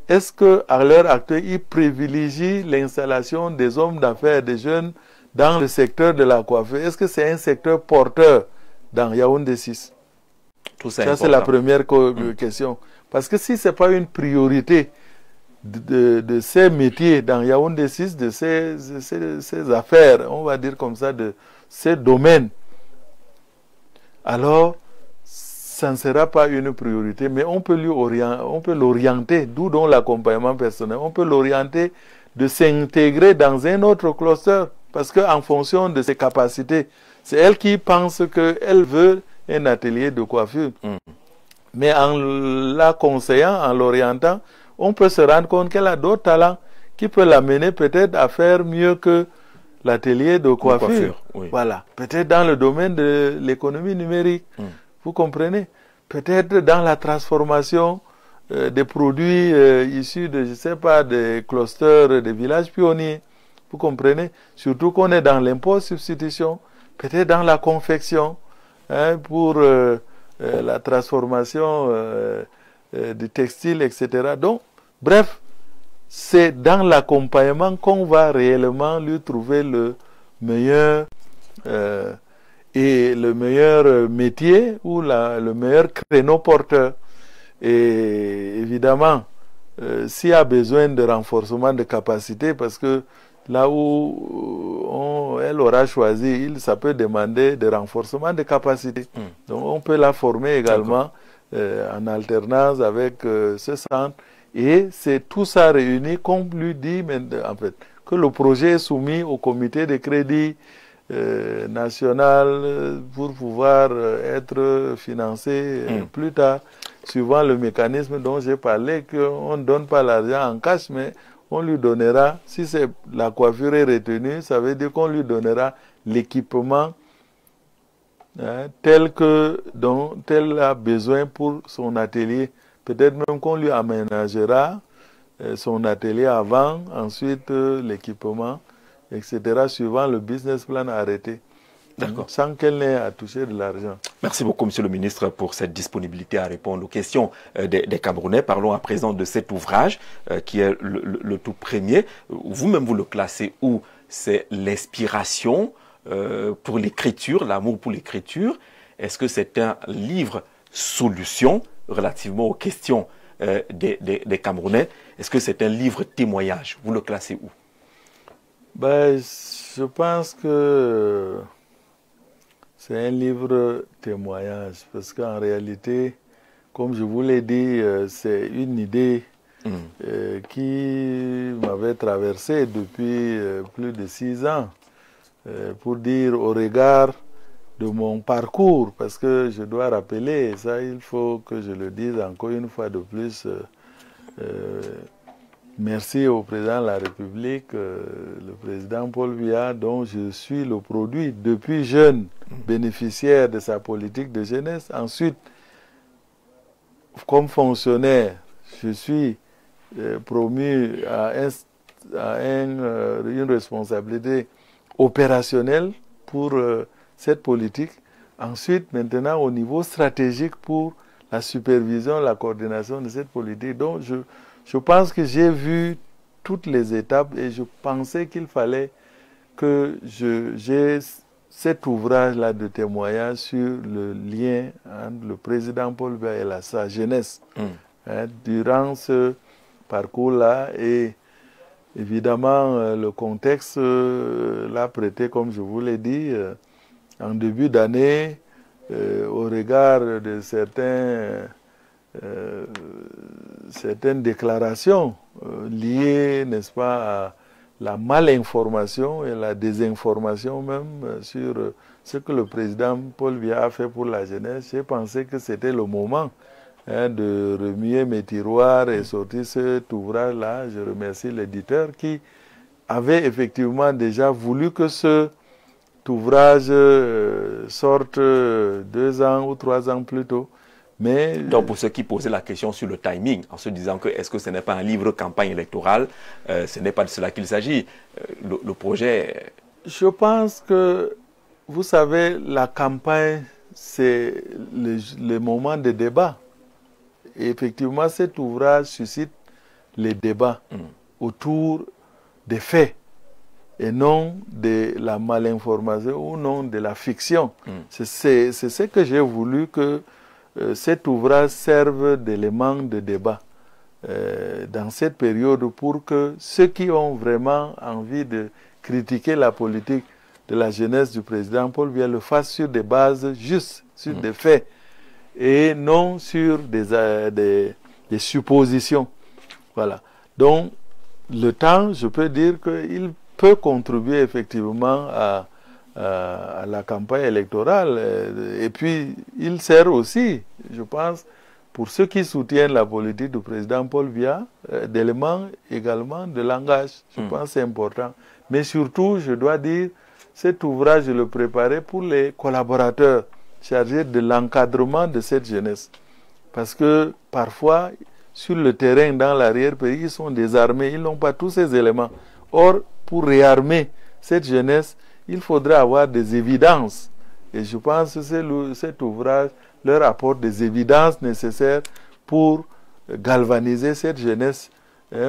est-ce qu'à l'heure actuelle, il privilégie l'installation des hommes d'affaires, des jeunes dans le secteur de la coiffure? Est-ce que c'est un secteur porteur dans Yaoundé 6? Ça, c'est la première question. Parce que si ce n'est pas une priorité de ces métiers dans Yaoundé 6, de ces affaires, on va dire comme ça, de ces domaines, alors ça ne sera pas une priorité, mais on peut l'orienter, d'où donc l'accompagnement personnel, on peut l'orienter de s'intégrer dans un autre cluster, parce qu'en fonction de ses capacités, c'est elle qui pense qu'elle veut un atelier de coiffure. Mais en la conseillant, en l'orientant, on peut se rendre compte qu'elle a d'autres talents qui peuvent l'amener peut-être à faire mieux que l'atelier de coiffure. Oui. Voilà. Peut-être dans le domaine de l'économie numérique. Vous comprenez? Peut-être dans la transformation des produits issus de, je ne sais pas, des clusters, des villages pionniers. Vous comprenez? Surtout qu'on est dans l'impôt substitution. Peut-être dans la confection, pour la transformation du textile, etc. Donc, bref, c'est dans l'accompagnement qu'on va réellement lui trouver le meilleur et le meilleur métier ou le meilleur créneau porteur. Et évidemment, s'il y a besoin de renforcement de capacité, parce que là où elle aura choisi, ça peut demander de renforcement de capacité. Donc on peut la former également en alternance avec ce centre. Et c'est tout ça réuni qu'on lui dit en fait, que le projet est soumis au comité de crédit national pour pouvoir être financé plus tard, suivant le mécanisme dont j'ai parlé, qu'on ne donne pas l'argent en cash, mais on lui donnera, si la coiffure est retenue, ça veut dire qu'on lui donnera l'équipement dont elle a besoin pour son atelier. Peut-être même qu'on lui aménagera son atelier avant, ensuite l'équipement, etc., suivant le business plan arrêté. Sans qu'elle n'ait à toucher de l'argent. Merci beaucoup, Monsieur le ministre, pour cette disponibilité à répondre aux questions des Camerounais. Parlons à présent de cet ouvrage qui est le tout premier. Vous-même, vous le classez où? C'est l'inspiration pour l'écriture, l'amour pour l'écriture. Est-ce que c'est un livre solution relativement aux questions des Camerounais? Est-ce que c'est un livre témoignage? Vous le classez où? Ben, je pense que c'est un livre témoignage, parce qu'en réalité, comme je vous l'ai dit, c'est une idée qui m'avait traversé depuis plus de 6 ans, pour dire au regard de mon parcours, parce que je dois rappeler, ça il faut que je le dise encore une fois de plus, merci au président de la République, le président Paul Biya, dont je suis le produit depuis jeune, bénéficiaire de sa politique de jeunesse. Ensuite, comme fonctionnaire, je suis promu à une responsabilité opérationnelle pour cette politique. Ensuite, maintenant, au niveau stratégique pour la supervision, la coordination de cette politique. Donc, je pense que j'ai vu toutes les étapes et je pensais qu'il fallait que j'ai cet ouvrage-là de témoignage sur le lien entre le président Paul Biya et sa jeunesse durant ce parcours-là. Et évidemment, le contexte l'a prêté, comme je vous l'ai dit, en début d'année, au regard de certaines déclarations liées, n'est-ce pas, à la malinformation et la désinformation même sur ce que le président Paul Biya a fait pour la jeunesse. J'ai pensé que c'était le moment de remuer mes tiroirs et sortir cet ouvrage-là. Je remercie l'éditeur qui avait effectivement déjà voulu que cet ouvrage sorte 2 ans ou 3 ans plus tôt. Mais, donc pour ceux qui posaient la question sur le timing, en se disant que est-ce que ce n'est pas un livre campagne électorale, ce n'est pas de cela qu'il s'agit. Le projet... Je pense que, vous savez, la campagne, c'est le moment de débat. Et effectivement, cet ouvrage suscite les débats autour des faits et non de la malinformation ou non de la fiction. C'est ce que j'ai voulu que cet ouvrage serve d'élément de débat dans cette période pour que ceux qui ont vraiment envie de critiquer la politique de la jeunesse du président Paul Biya le fassent sur des bases justes, sur des faits et non sur des suppositions. Voilà. Donc, le temps, je peux dire qu'il peut contribuer effectivement à la campagne électorale. Et puis, il sert aussi, je pense, pour ceux qui soutiennent la politique du président Paul Biya, d'éléments également de langage. Je pense que c'est important. Mais surtout, je dois dire, cet ouvrage, je le préparais pour les collaborateurs chargés de l'encadrement de cette jeunesse. Parce que parfois, sur le terrain, dans l'arrière-pays, ils sont désarmés, ils n'ont pas tous ces éléments. Or, pour réarmer cette jeunesse, il faudrait avoir des évidences. Et je pense que cet ouvrage leur apporte des évidences nécessaires pour galvaniser cette jeunesse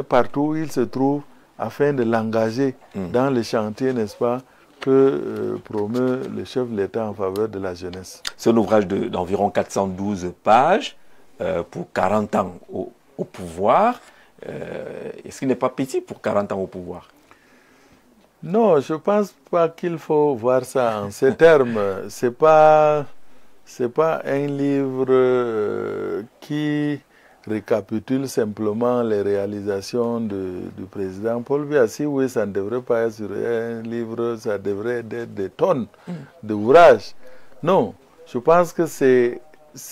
partout où il se trouve, afin de l'engager dans le chantier, n'est-ce pas, que promeut le chef de l'État en faveur de la jeunesse. C'est un ouvrage d'environ 412 pages pour 40 ans au pouvoir. Est-ce qu'il n'est pas petit pour 40 ans au pouvoir? Non, je ne pense pas qu'il faut voir ça en ces termes. C'est pas un livre qui récapitule simplement les réalisations du président Paul Biya. Si oui, ça ne devrait pas être sur un livre, ça devrait être des tonnes d'ouvrages. Non, je pense que c'est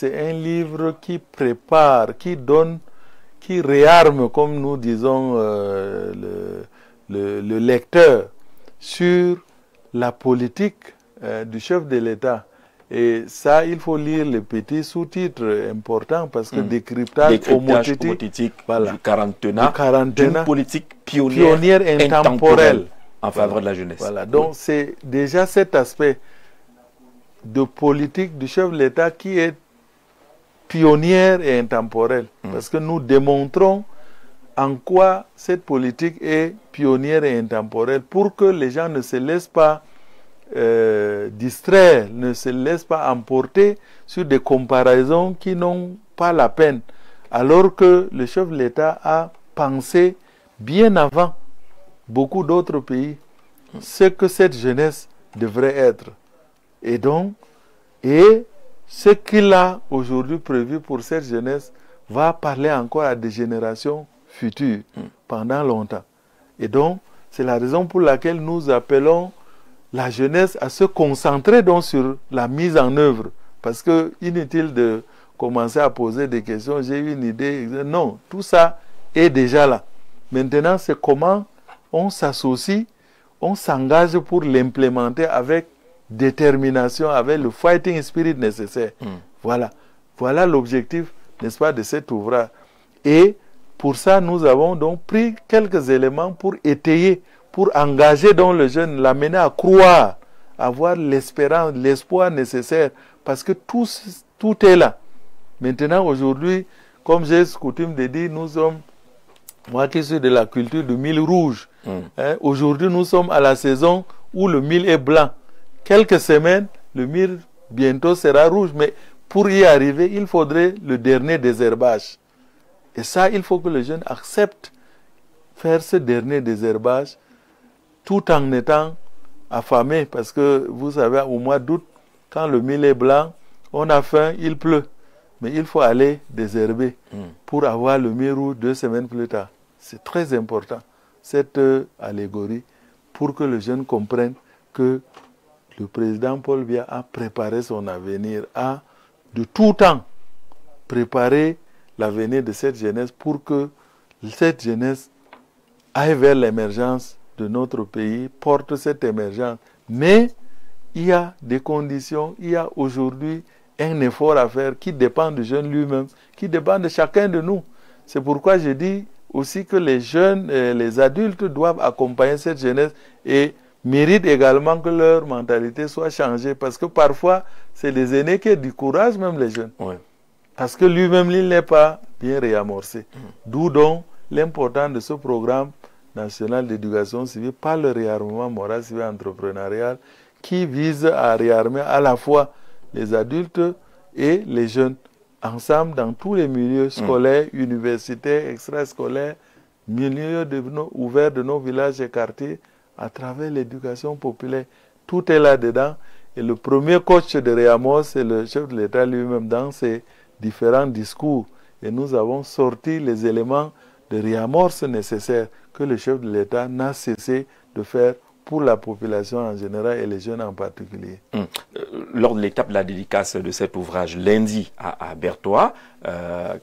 un livre qui prépare, qui qui réarme, comme nous disons, le lecteur sur la politique du chef de l'État. Et ça, il faut lire les petits sous-titres importants parce que décryptage homothétique voilà, du quarantenat, d'une politique pionnière intemporelle en faveur de la jeunesse. Voilà, donc c'est déjà cet aspect de politique du chef de l'État qui est pionnière et intemporelle. Parce que nous démontrons en quoi cette politique est pionnière et intemporelle pour que les gens ne se laissent pas distraire, ne se laissent pas emporter sur des comparaisons qui n'ont pas la peine. Alors que le chef de l'État a pensé bien avant beaucoup d'autres pays ce que cette jeunesse devrait être. Et donc, ce qu'il a aujourd'hui prévu pour cette jeunesse va parler encore à des générations futures pendant longtemps. Et donc, c'est la raison pour laquelle nous appelons la jeunesse à se concentrer donc sur la mise en œuvre. Parce que inutile de commencer à poser des questions, j'ai eu une idée. Non, tout ça est déjà là. Maintenant, c'est comment on s'associe, on s'engage pour l'implémenter avec détermination, avec le fighting spirit nécessaire. Voilà. Voilà l'objectif, n'est-ce pas, de cet ouvrage. Et pour ça, nous avons donc pris quelques éléments pour étayer, pour engager dans le jeune, l'amener à croire, avoir l'espérance, l'espoir nécessaire, parce que tout est là. Maintenant, aujourd'hui, comme j'ai coutume de dire, nous sommes, moi qui suis de la culture du mil rouge, aujourd'hui nous sommes à la saison où le mil est blanc. Quelques semaines, le mil bientôt sera rouge, mais pour y arriver, il faudrait le dernier désherbage. Et ça, il faut que le jeune accepte faire ce dernier désherbage tout en étant affamé. Parce que, vous savez, au mois d'août, quand le mil est blanc, on a faim, il pleut. Mais il faut aller désherber pour avoir le mil rouge 2 semaines plus tard. C'est très important, cette allégorie, pour que le jeune comprenne que le président Paul Biya a préparé son avenir, a de tout temps préparé l'avenir de cette jeunesse pour que cette jeunesse aille vers l'émergence de notre pays, porte cette émergence. Mais il y a des conditions, il y a aujourd'hui un effort à faire qui dépend du jeune lui-même, qui dépend de chacun de nous. C'est pourquoi je dis aussi que les jeunes, les adultes doivent accompagner cette jeunesse et méritent également que leur mentalité soit changée. Parce que parfois, c'est les aînés qui découragent même les jeunes. Ouais. Parce que lui-même, il n'est pas bien réamorcé. D'où donc l'importance de ce programme national d'éducation civile par le réarmement moral, civil, entrepreneurial, qui vise à réarmer à la fois les adultes et les jeunes, ensemble dans tous les milieux scolaires, universitaires, extrascolaires, milieux ouverts de nos villages et quartiers, à travers l'éducation populaire. Tout est là-dedans. Et le premier coach de réamorce, c'est le chef de l'État lui-même dans ses différents discours. Et nous avons sorti les éléments de réamorce nécessaires que le chef de l'État n'a cessé de faire pour la population en général et les jeunes en particulier. Lors de l'étape de la dédicace de cet ouvrage lundi à Berthois,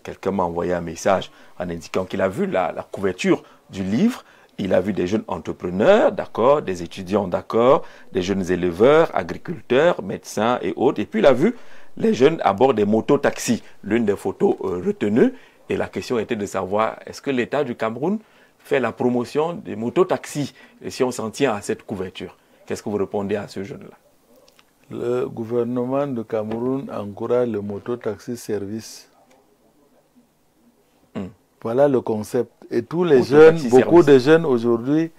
quelqu'un m'a envoyé un message en indiquant qu'il a vu la couverture du livre. Il a vu des jeunes entrepreneurs, d'accord, des étudiants, d'accord, des jeunes éleveurs, agriculteurs, médecins et autres. Et puis il a vu les jeunes à bord des mototaxis, l'une des photos retenues. Et la question était de savoir, est-ce que l'État du Cameroun fait la promotion des mototaxis, et si on s'en tient à cette couverture? Qu'est-ce que vous répondez à ce jeune-là? Le gouvernement du Cameroun encourage le mototaxi service. Voilà le concept. Et tous les jeunes, beaucoup de jeunes aujourd'hui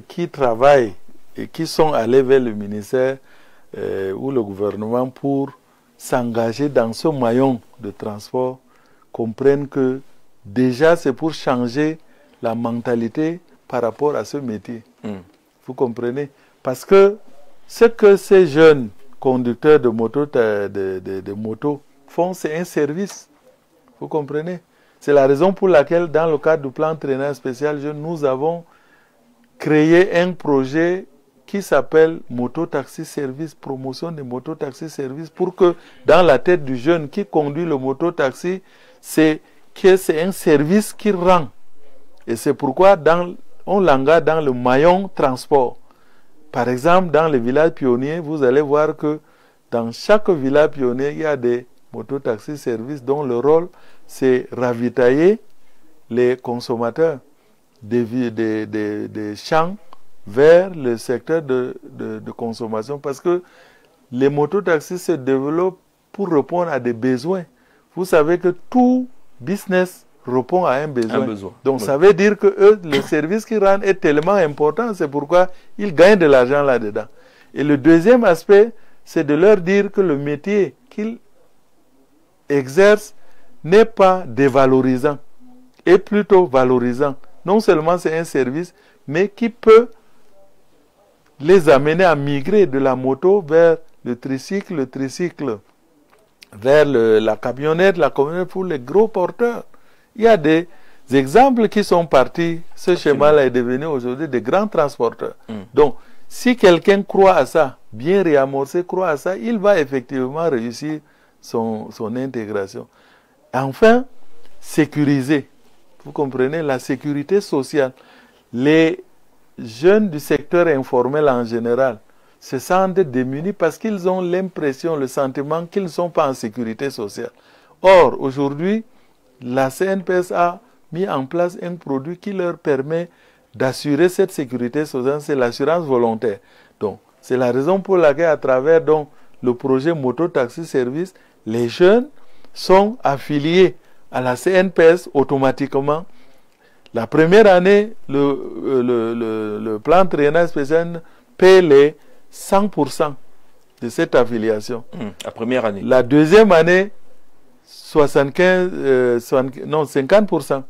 qui travaillent et qui sont allés vers le ministère ou le gouvernement pour s'engager dans ce maillon de transport comprennent que déjà c'est pour changer la mentalité par rapport à ce métier. Vous comprenez? Parce que ce que ces jeunes conducteurs de moto font, c'est un service. Vous comprenez? C'est la raison pour laquelle, dans le cadre du plan Traîneur spécial jeune, nous avons créé un projet qui s'appelle Moto-Taxi Service, promotion des moto-taxi services, pour que dans la tête du jeune qui conduit le moto-taxi, c'est que c'est un service qui rend. Et c'est pourquoi on l'engage dans le maillon transport. Par exemple, dans les villages pionniers, vous allez voir que dans chaque village pionnier, il y a des mototaxis services dont le rôle, c'est ravitailler les consommateurs des champs vers le secteur de consommation. Parce que les mototaxis se développent pour répondre à des besoins. Vous savez que tout business répond à un besoin. Donc ça veut dire que eux, le service qu'ils rendent est tellement important, c'est pourquoi ils gagnent de l'argent là-dedans. Et le deuxième aspect, c'est de leur dire que le métier qu'ils exercent n'est pas dévalorisant, est plutôt valorisant. Non seulement c'est un service, mais qui peut les amener à migrer de la moto vers le tricycle vers la camionnette pour les gros porteurs. Il y a des exemples qui sont partis. Ce schéma-là est devenu aujourd'hui des grands transporteurs. Donc, si quelqu'un croit à ça, bien réamorcé, croit à ça, il va effectivement réussir son intégration. Enfin, sécuriser. Vous comprenez, la sécurité sociale. Les jeunes du secteur informel en général se sentent démunis parce qu'ils ont l'impression, le sentiment qu'ils ne sont pas en sécurité sociale. Or, aujourd'hui, la CNPS a mis en place un produit qui leur permet d'assurer cette sécurité sociale, c'est l'assurance volontaire. Donc, c'est la raison pour laquelle, à travers donc, le projet Moto-Taxi Service, les jeunes sont affiliés à la CNPS automatiquement. La première année, le plan triennal spécial paie les 100% de cette affiliation. La première année. La deuxième année, 50%.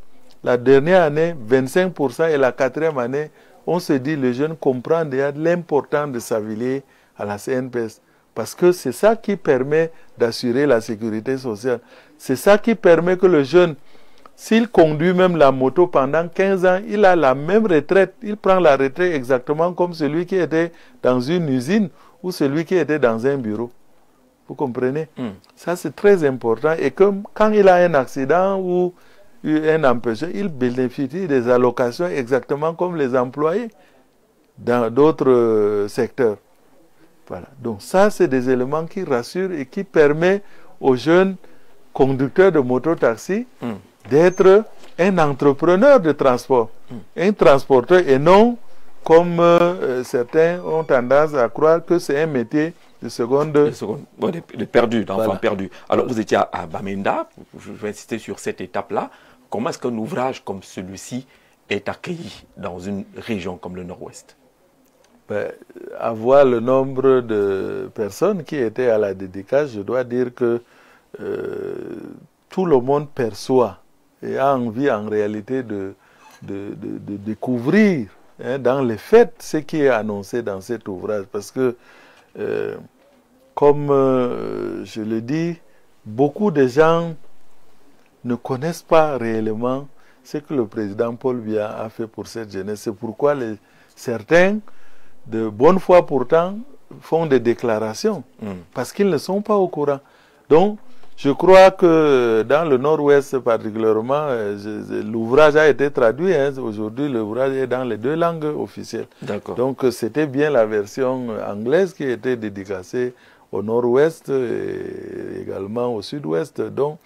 La dernière année, 25%. Et la quatrième année, on se dit, le jeune comprend déjà l'importance de s'affilier à la CNPS. Parce que c'est ça qui permet d'assurer la sécurité sociale. C'est ça qui permet que le jeune, s'il conduit même la moto pendant 15 ans, il a la même retraite. Il prend la retraite exactement comme celui qui était dans une usine ou celui qui était dans un bureau. Vous comprenez? Ça, c'est très important. Et comme quand il a un accident ou un empêchement, il bénéficie des allocations exactement comme les employés dans d'autres secteurs. Voilà. Donc ça, c'est des éléments qui rassurent et qui permettent aux jeunes conducteurs de moto-taxi d'être un entrepreneur de transport, un transporteur, et non comme certains ont tendance à croire que c'est un métier de seconde. De perdu, d'enfant perdu. Alors vous étiez à Bamenda, je vais insister sur cette étape-là. Comment est-ce qu'un ouvrage comme celui-ci est accueilli dans une région comme le Nord-Ouest? À voir le nombre de personnes qui étaient à la dédicace, je dois dire que tout le monde perçoit et a envie en réalité de découvrir dans les faits ce qui est annoncé dans cet ouvrage. Parce que, comme je le dis, beaucoup de gens ne connaissent pas réellement ce que le président Paul Biya a fait pour cette jeunesse. C'est pourquoi certains, de bonne foi pourtant, font des déclarations parce qu'ils ne sont pas au courant. Donc, je crois que dans le Nord-Ouest particulièrement, l'ouvrage a été traduit. Aujourd'hui, l'ouvrage est dans les 2 langues officielles. Donc, c'était bien la version anglaise qui était dédicacée au Nord-Ouest et également au Sud-Ouest. Donc,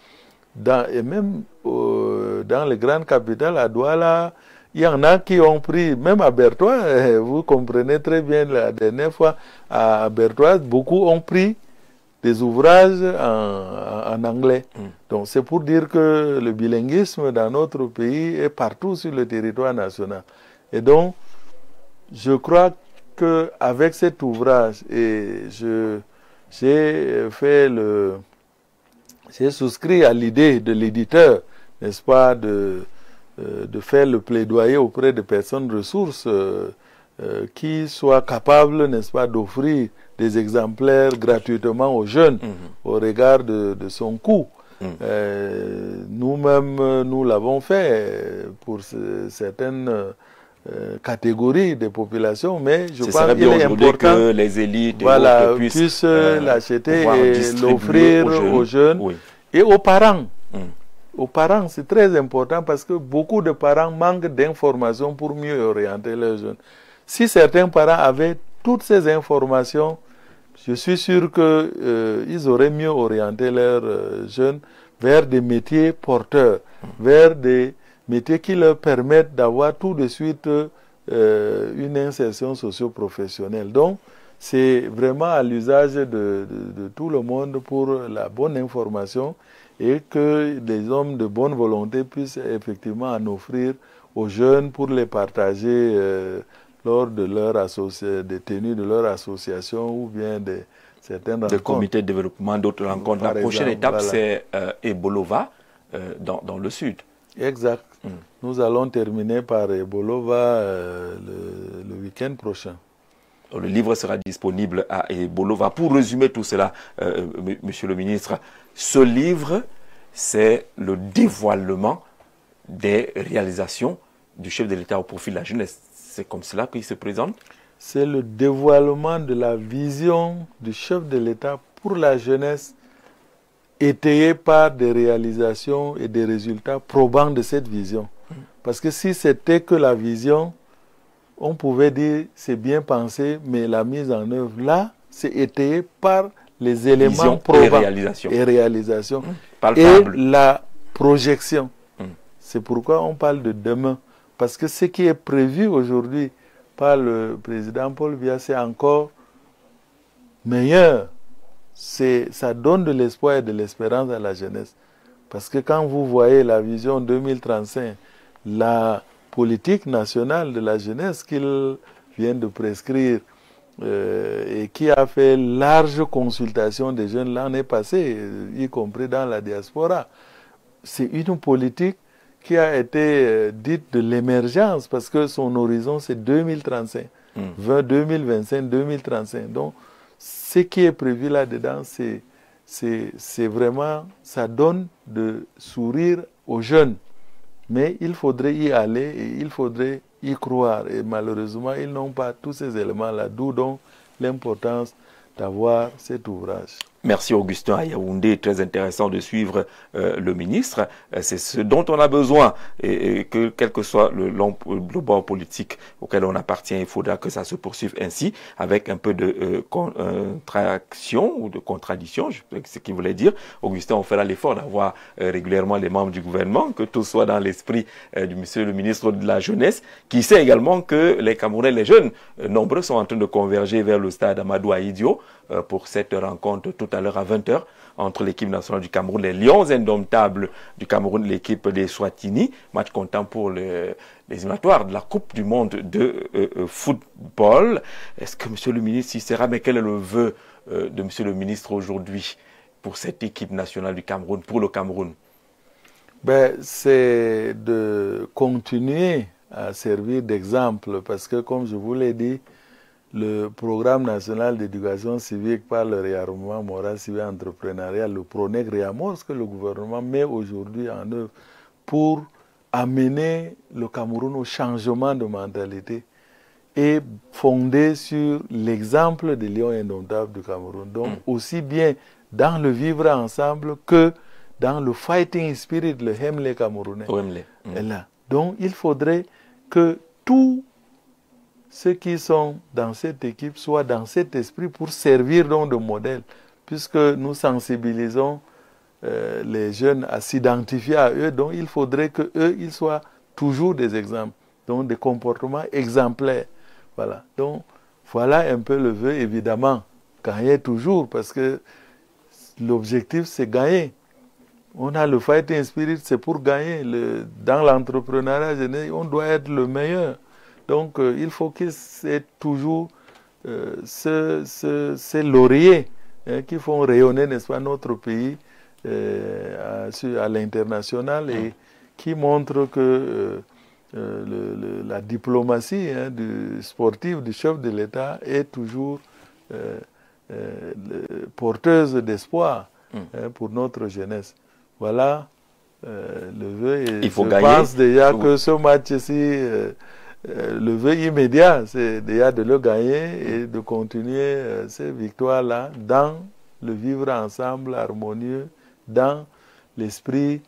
et même dans les grandes capitales, à Douala, il y en a qui ont pris, même à Bertois, vous comprenez très bien, la dernière fois, à Bertois, beaucoup ont pris des ouvrages en anglais. Donc c'est pour dire que le bilinguisme dans notre pays est partout sur le territoire national. Et donc, je crois qu'avec cet ouvrage, et j'ai souscrit à l'idée de l'éditeur, n'est-ce pas, de faire le plaidoyer auprès des personnes ressources qui soient capables, n'est-ce pas, d'offrir des exemplaires gratuitement aux jeunes au regard de son coût. Nous-mêmes, nous l'avons fait pour certaines catégories de population, mais je pense qu'il est important que les élites puissent l'acheter et l'offrir aux jeunes et aux parents. aux parents, c'est très important parce que beaucoup de parents manquent d'informations pour mieux orienter leurs jeunes. Si certains parents avaient toutes ces informations, je suis sûr qu'ils auraient mieux orienté leurs jeunes vers des métiers porteurs, vers des métiers qui leur permettent d'avoir tout de suite une insertion socio-professionnelle. Donc, c'est vraiment à l'usage de tout le monde pour la bonne information et que des hommes de bonne volonté puissent effectivement en offrir aux jeunes pour les partager lors de leur des tenues de leur association ou bien de certaines rencontres. Des comités de développement, d'autres rencontres. La prochaine étape, c'est Ebolova dans le sud. Exact. Nous allons terminer par Ebolova le week-end prochain. Le livre sera disponible à Ebolova. Pour résumer tout cela, Monsieur le ministre, ce livre, c'est le dévoilement des réalisations du chef de l'État au profit de la jeunesse. C'est comme cela qu'il se présente? C'est le dévoilement de la vision du chef de l'État pour la jeunesse, étayé par des réalisations et des résultats probants de cette vision. Parce que si c'était que la vision, on pouvait dire c'est bien pensé, mais la mise en œuvre, là, c'est étayé par les éléments probants et réalisations. Et la projection. C'est pourquoi on parle de demain. Parce que ce qui est prévu aujourd'hui par le président Paul Biya, c'est encore meilleur. Ça donne de l'espoir et de l'espérance à la jeunesse. Parce que quand vous voyez la vision 2035, la politique nationale de la jeunesse qu'il vient de prescrire et qui a fait large consultation des jeunes l'année passée, y compris dans la diaspora, c'est une politique qui a été dite de l'émergence parce que son horizon c'est 2035, 2025, 2035. Donc, ce qui est prévu là-dedans, c'est vraiment, ça donne de sourire aux jeunes. Mais il faudrait y aller et il faudrait y croire. Et malheureusement, ils n'ont pas tous ces éléments-là, d'où donc l'importance d'avoir cet ouvrage. Merci Augustin Ayaoundé, très intéressant de suivre le ministre. C'est ce dont on a besoin et que quel que soit le bord politique auquel on appartient, il faudra que ça se poursuive ainsi avec un peu de contraction ou de contradiction, je sais ce qu'il voulait dire. Augustin, on fera l'effort d'avoir régulièrement les membres du gouvernement, que tout soit dans l'esprit du monsieur le ministre de la Jeunesse, qui sait également que les Camerounais, les jeunes, nombreux sont en train de converger vers le stade Amadou Ahidjo pour cette rencontre tout à l'heure à 20h entre l'équipe nationale du Cameroun, les Lions indomptables du Cameroun, l'équipe des Swatini, match comptant pour les éliminatoires de la Coupe du monde de football. Est-ce que monsieur le ministre y sera, mais quel est le vœu de monsieur le ministre aujourd'hui pour cette équipe nationale du Cameroun, pour le Cameroun? C'est de continuer à servir d'exemple parce que comme je vous l'ai dit, le programme national d'éducation civique par le réarmement moral, civil et entrepreneurial, le PRONEC réarmement, ce que le gouvernement met aujourd'hui en œuvre pour amener le Cameroun au changement de mentalité et fondé sur l'exemple des Lions indomptables du Cameroun. Donc aussi bien dans le vivre ensemble que dans le fighting spirit, le Hemle camerounais. Là. Donc il faudrait que tous ceux qui sont dans cette équipe soient dans cet esprit pour servir donc de modèle, puisque nous sensibilisons les jeunes à s'identifier à eux, donc il faudrait qu'eux, ils soient toujours des exemples, donc des comportements exemplaires. Voilà. Donc voilà un peu le vœu, évidemment, gagner toujours, parce que l'objectif c'est gagner. On a le fighting spirit, c'est pour gagner. Dans l'entrepreneuriat, on doit être le meilleur. Donc, il faut qu'il y ait toujours ces lauriers qui font rayonner, n'est-ce pas, notre pays à l'international et qui montrent que la diplomatie du sportif, du chef de l'État est toujours porteuse d'espoir pour notre jeunesse. Voilà le vœu. Et il faut je gagner. pense déjà que ce match-ci, le vœu immédiat, c'est déjà de le gagner et de continuer ces victoires-là dans le vivre ensemble harmonieux, dans l'esprit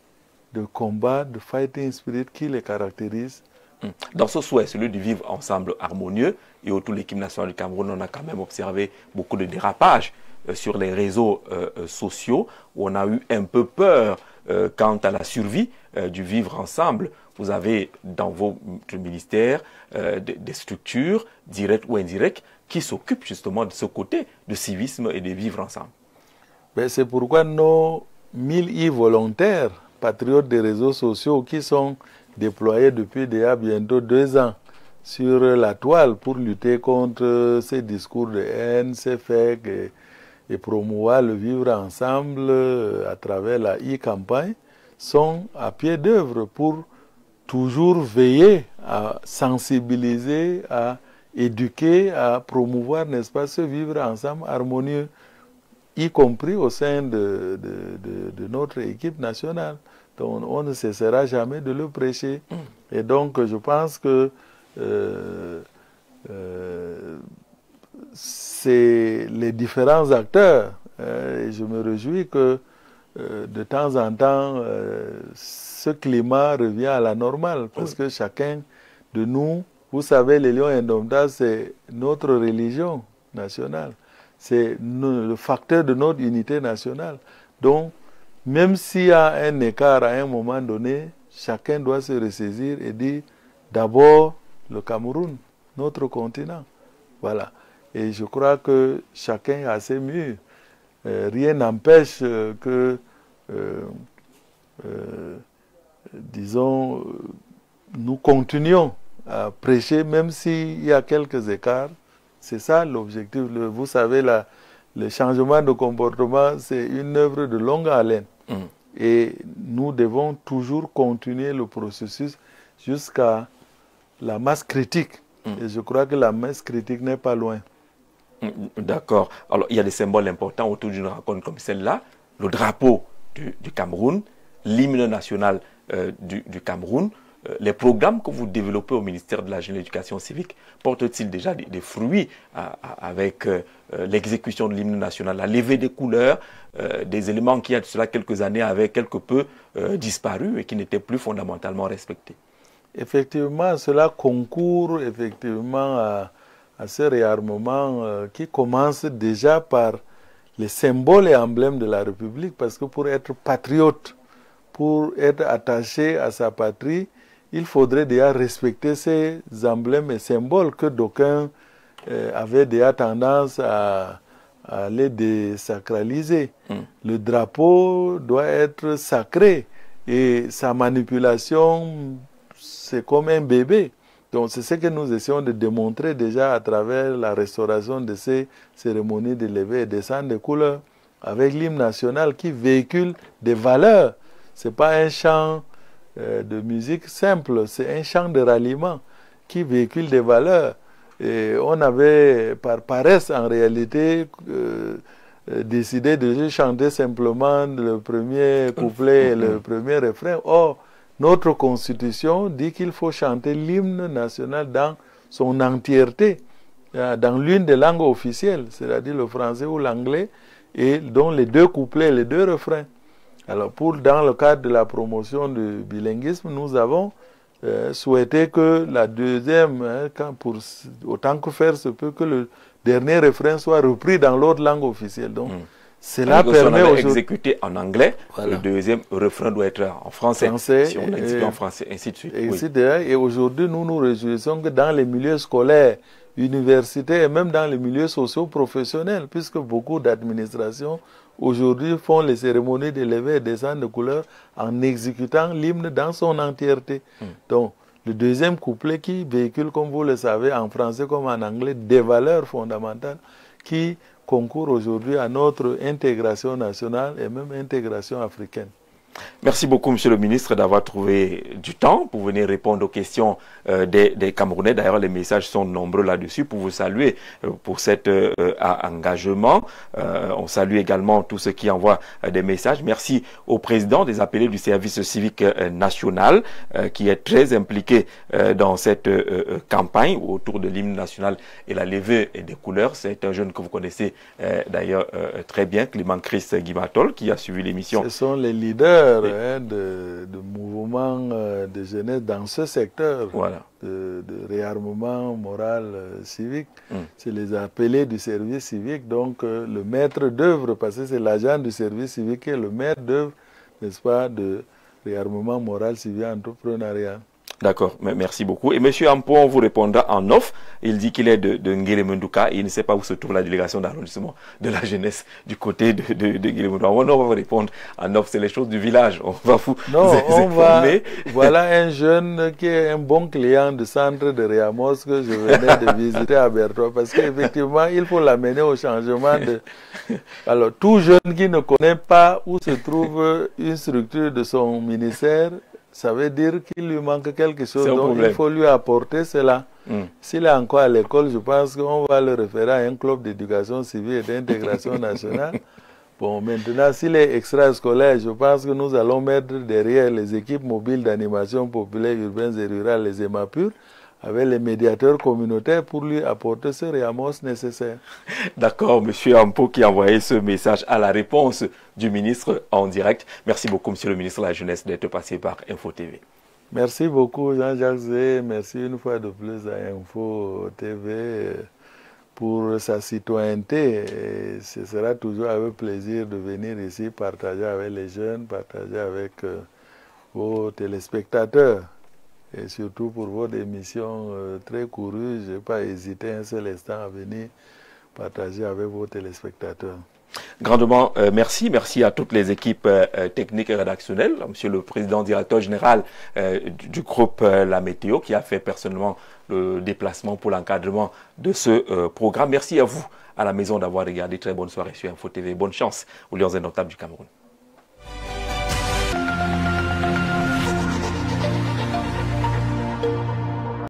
de combat, de fighting spirit qui les caractérise. Dans ce souhait, celui de vivre ensemble harmonieux, et autour de l'équipe nationale du Cameroun, on a quand même observé beaucoup de dérapages sur les réseaux sociaux, où on a eu un peu peur quant à la survie du vivre ensemble. Vous avez dans votre ministère des structures, directes ou indirectes, qui s'occupent justement de ce côté de civisme et de vivre ensemble. C'est pourquoi nos 1000 volontaires, patriotes des réseaux sociaux, qui sont déployés depuis déjà bientôt 2 ans sur la toile pour lutter contre ces discours de haine, ces fakes et promouvoir le vivre ensemble à travers la e-campagne, sont à pied d'œuvre pour toujours veiller à sensibiliser, à éduquer, à promouvoir, n'est-ce pas, ce vivre ensemble harmonieux, y compris au sein de notre équipe nationale. Donc, on ne cessera jamais de le prêcher. Et donc, je pense que c'est les différents acteurs. Et je me réjouis que de temps en temps, ce climat revient à la normale. Parce que chacun de nous, vous savez, les Lions indomptables, c'est notre religion nationale. C'est le facteur de notre unité nationale. Donc, même s'il y a un écart à un moment donné, chacun doit se ressaisir et dire d'abord le Cameroun, notre continent. Voilà. Et je crois que chacun est assez mûr. Rien n'empêche que, disons, nous continuions à prêcher, même s'il y a quelques écarts. C'est ça l'objectif. Vous savez, le changement de comportement, c'est une œuvre de longue haleine. Et nous devons toujours continuer le processus jusqu'à la masse critique. Et je crois que la masse critique n'est pas loin. D'accord. Alors, il y a des symboles importants autour d'une rencontre comme celle-là. Le drapeau du Cameroun, l'hymne national du Cameroun. Les programmes que vous développez au ministère de la Jeunesse et de l'Éducation civique portent-ils déjà des fruits avec l'exécution de l'hymne national, la levée des couleurs, des éléments qui, il y a de cela quelques années, avaient quelque peu disparu et qui n'étaient plus fondamentalement respectés? Effectivement, cela concourt effectivement à ce réarmement qui commence déjà par les symboles et emblèmes de la République, parce que pour être patriote, pour être attaché à sa patrie, il faudrait déjà respecter ces emblèmes et symboles que d'aucuns avaient déjà tendance à les désacraliser. Le drapeau doit être sacré et sa manipulation, c'est comme un bébé. Donc c'est ce que nous essayons de démontrer déjà à travers la restauration de ces cérémonies de levée et descente des couleurs, avec l'hymne national qui véhicule des valeurs. Ce n'est pas un chant de musique simple, c'est un chant de ralliement qui véhicule des valeurs. Et on avait, par paresse en réalité, décidé de chanter simplement le premier couplet et le premier refrain. Or, notre constitution dit qu'il faut chanter l'hymne national dans son entièreté, dans l'une des langues officielles, c'est-à-dire le français ou l'anglais, et dont les 2 couplets et les 2 refrains. Alors, dans le cadre de la promotion du bilinguisme, nous avons souhaité que la deuxième, autant que faire se peut, que le dernier refrain soit repris dans l'autre langue officielle. Donc, cela permet aujourd'hui exécuté en anglais, voilà. Le deuxième refrain doit être en français, si on exécute en français, ainsi de suite. Et aujourd'hui, nous nous réjouissons que dans les milieux scolaires, universitaires et même dans les milieux socio-professionnels, puisque beaucoup d'administrations aujourd'hui font les cérémonies de levée et descente de couleurs en exécutant l'hymne dans son entièreté. Donc, le deuxième couplet qui véhicule, comme vous le savez, en français comme en anglais, des valeurs fondamentales qui concourent aujourd'hui à notre intégration nationale et même intégration africaine. Merci beaucoup, Monsieur le ministre, d'avoir trouvé du temps pour venir répondre aux questions des Camerounais. D'ailleurs, les messages sont nombreux là-dessus pour vous saluer pour cet engagement. On salue également tous ceux qui envoient des messages. Merci au président des appelés du service civique national qui est très impliqué dans cette campagne autour de l'hymne national et la levée des couleurs. C'est un jeune que vous connaissez d'ailleurs très bien, Clément Christ Guimatol, qui a suivi l'émission. Ce sont les leaders secteur de mouvement de jeunesse dans ce secteur de réarmement moral civique. C'est les appelés du service civique, donc le maître d'œuvre, parce que c'est l'agent du service civique qui est le maître d'œuvre, n'est-ce pas, de réarmement moral civique entrepreneurial. D'accord, merci beaucoup. Et M. Ampon vous répondra en off. Il dit qu'il est de Nguélémendouka et il ne sait pas où se trouve la délégation d'arrondissement de la jeunesse du côté de Nguélémendouka. On va vous répondre en off, c'est les choses du village. On va vous informer. Voilà un jeune qui est un bon client du centre de Réamos que je venais de visiter à Bertois, parce qu'effectivement, il faut l'amener au changement de... Alors, tout jeune qui ne connaît pas où se trouve une structure de son ministère, ça veut dire qu'il lui manque quelque chose, donc il faut lui apporter cela. S'il est encore à l'école, je pense qu'on va le référer à un club d'éducation civile et d'intégration nationale. Bon, maintenant, s'il est extrascolaire, je pense que nous allons mettre derrière les équipes mobiles d'animation populaire, urbaine et rurale, les EMAPUR, avec les médiateurs communautaires pour lui apporter ce réamos nécessaire. D'accord, M. Ampon qui a envoyé ce message à la réponse du ministre en direct. Merci beaucoup, M. le ministre de la Jeunesse, d'être passé par Info TV. Merci beaucoup, Jean-Jacques Zé. Merci une fois de plus à Info TV pour sa citoyenneté. Et ce sera toujours avec plaisir de venir ici partager avec les jeunes, partager avec vos téléspectateurs. Et surtout pour votre émission très courue, je n'ai pas hésité un seul instant à venir partager avec vos téléspectateurs. Grandement merci. Merci à toutes les équipes techniques et rédactionnelles, à Monsieur le Président Directeur Général du groupe La Météo qui a fait personnellement le déplacement pour l'encadrement de ce programme. Merci à vous à la maison d'avoir regardé. Très bonne soirée sur Info TV. Bonne chance aux Lions indomptables du Cameroun.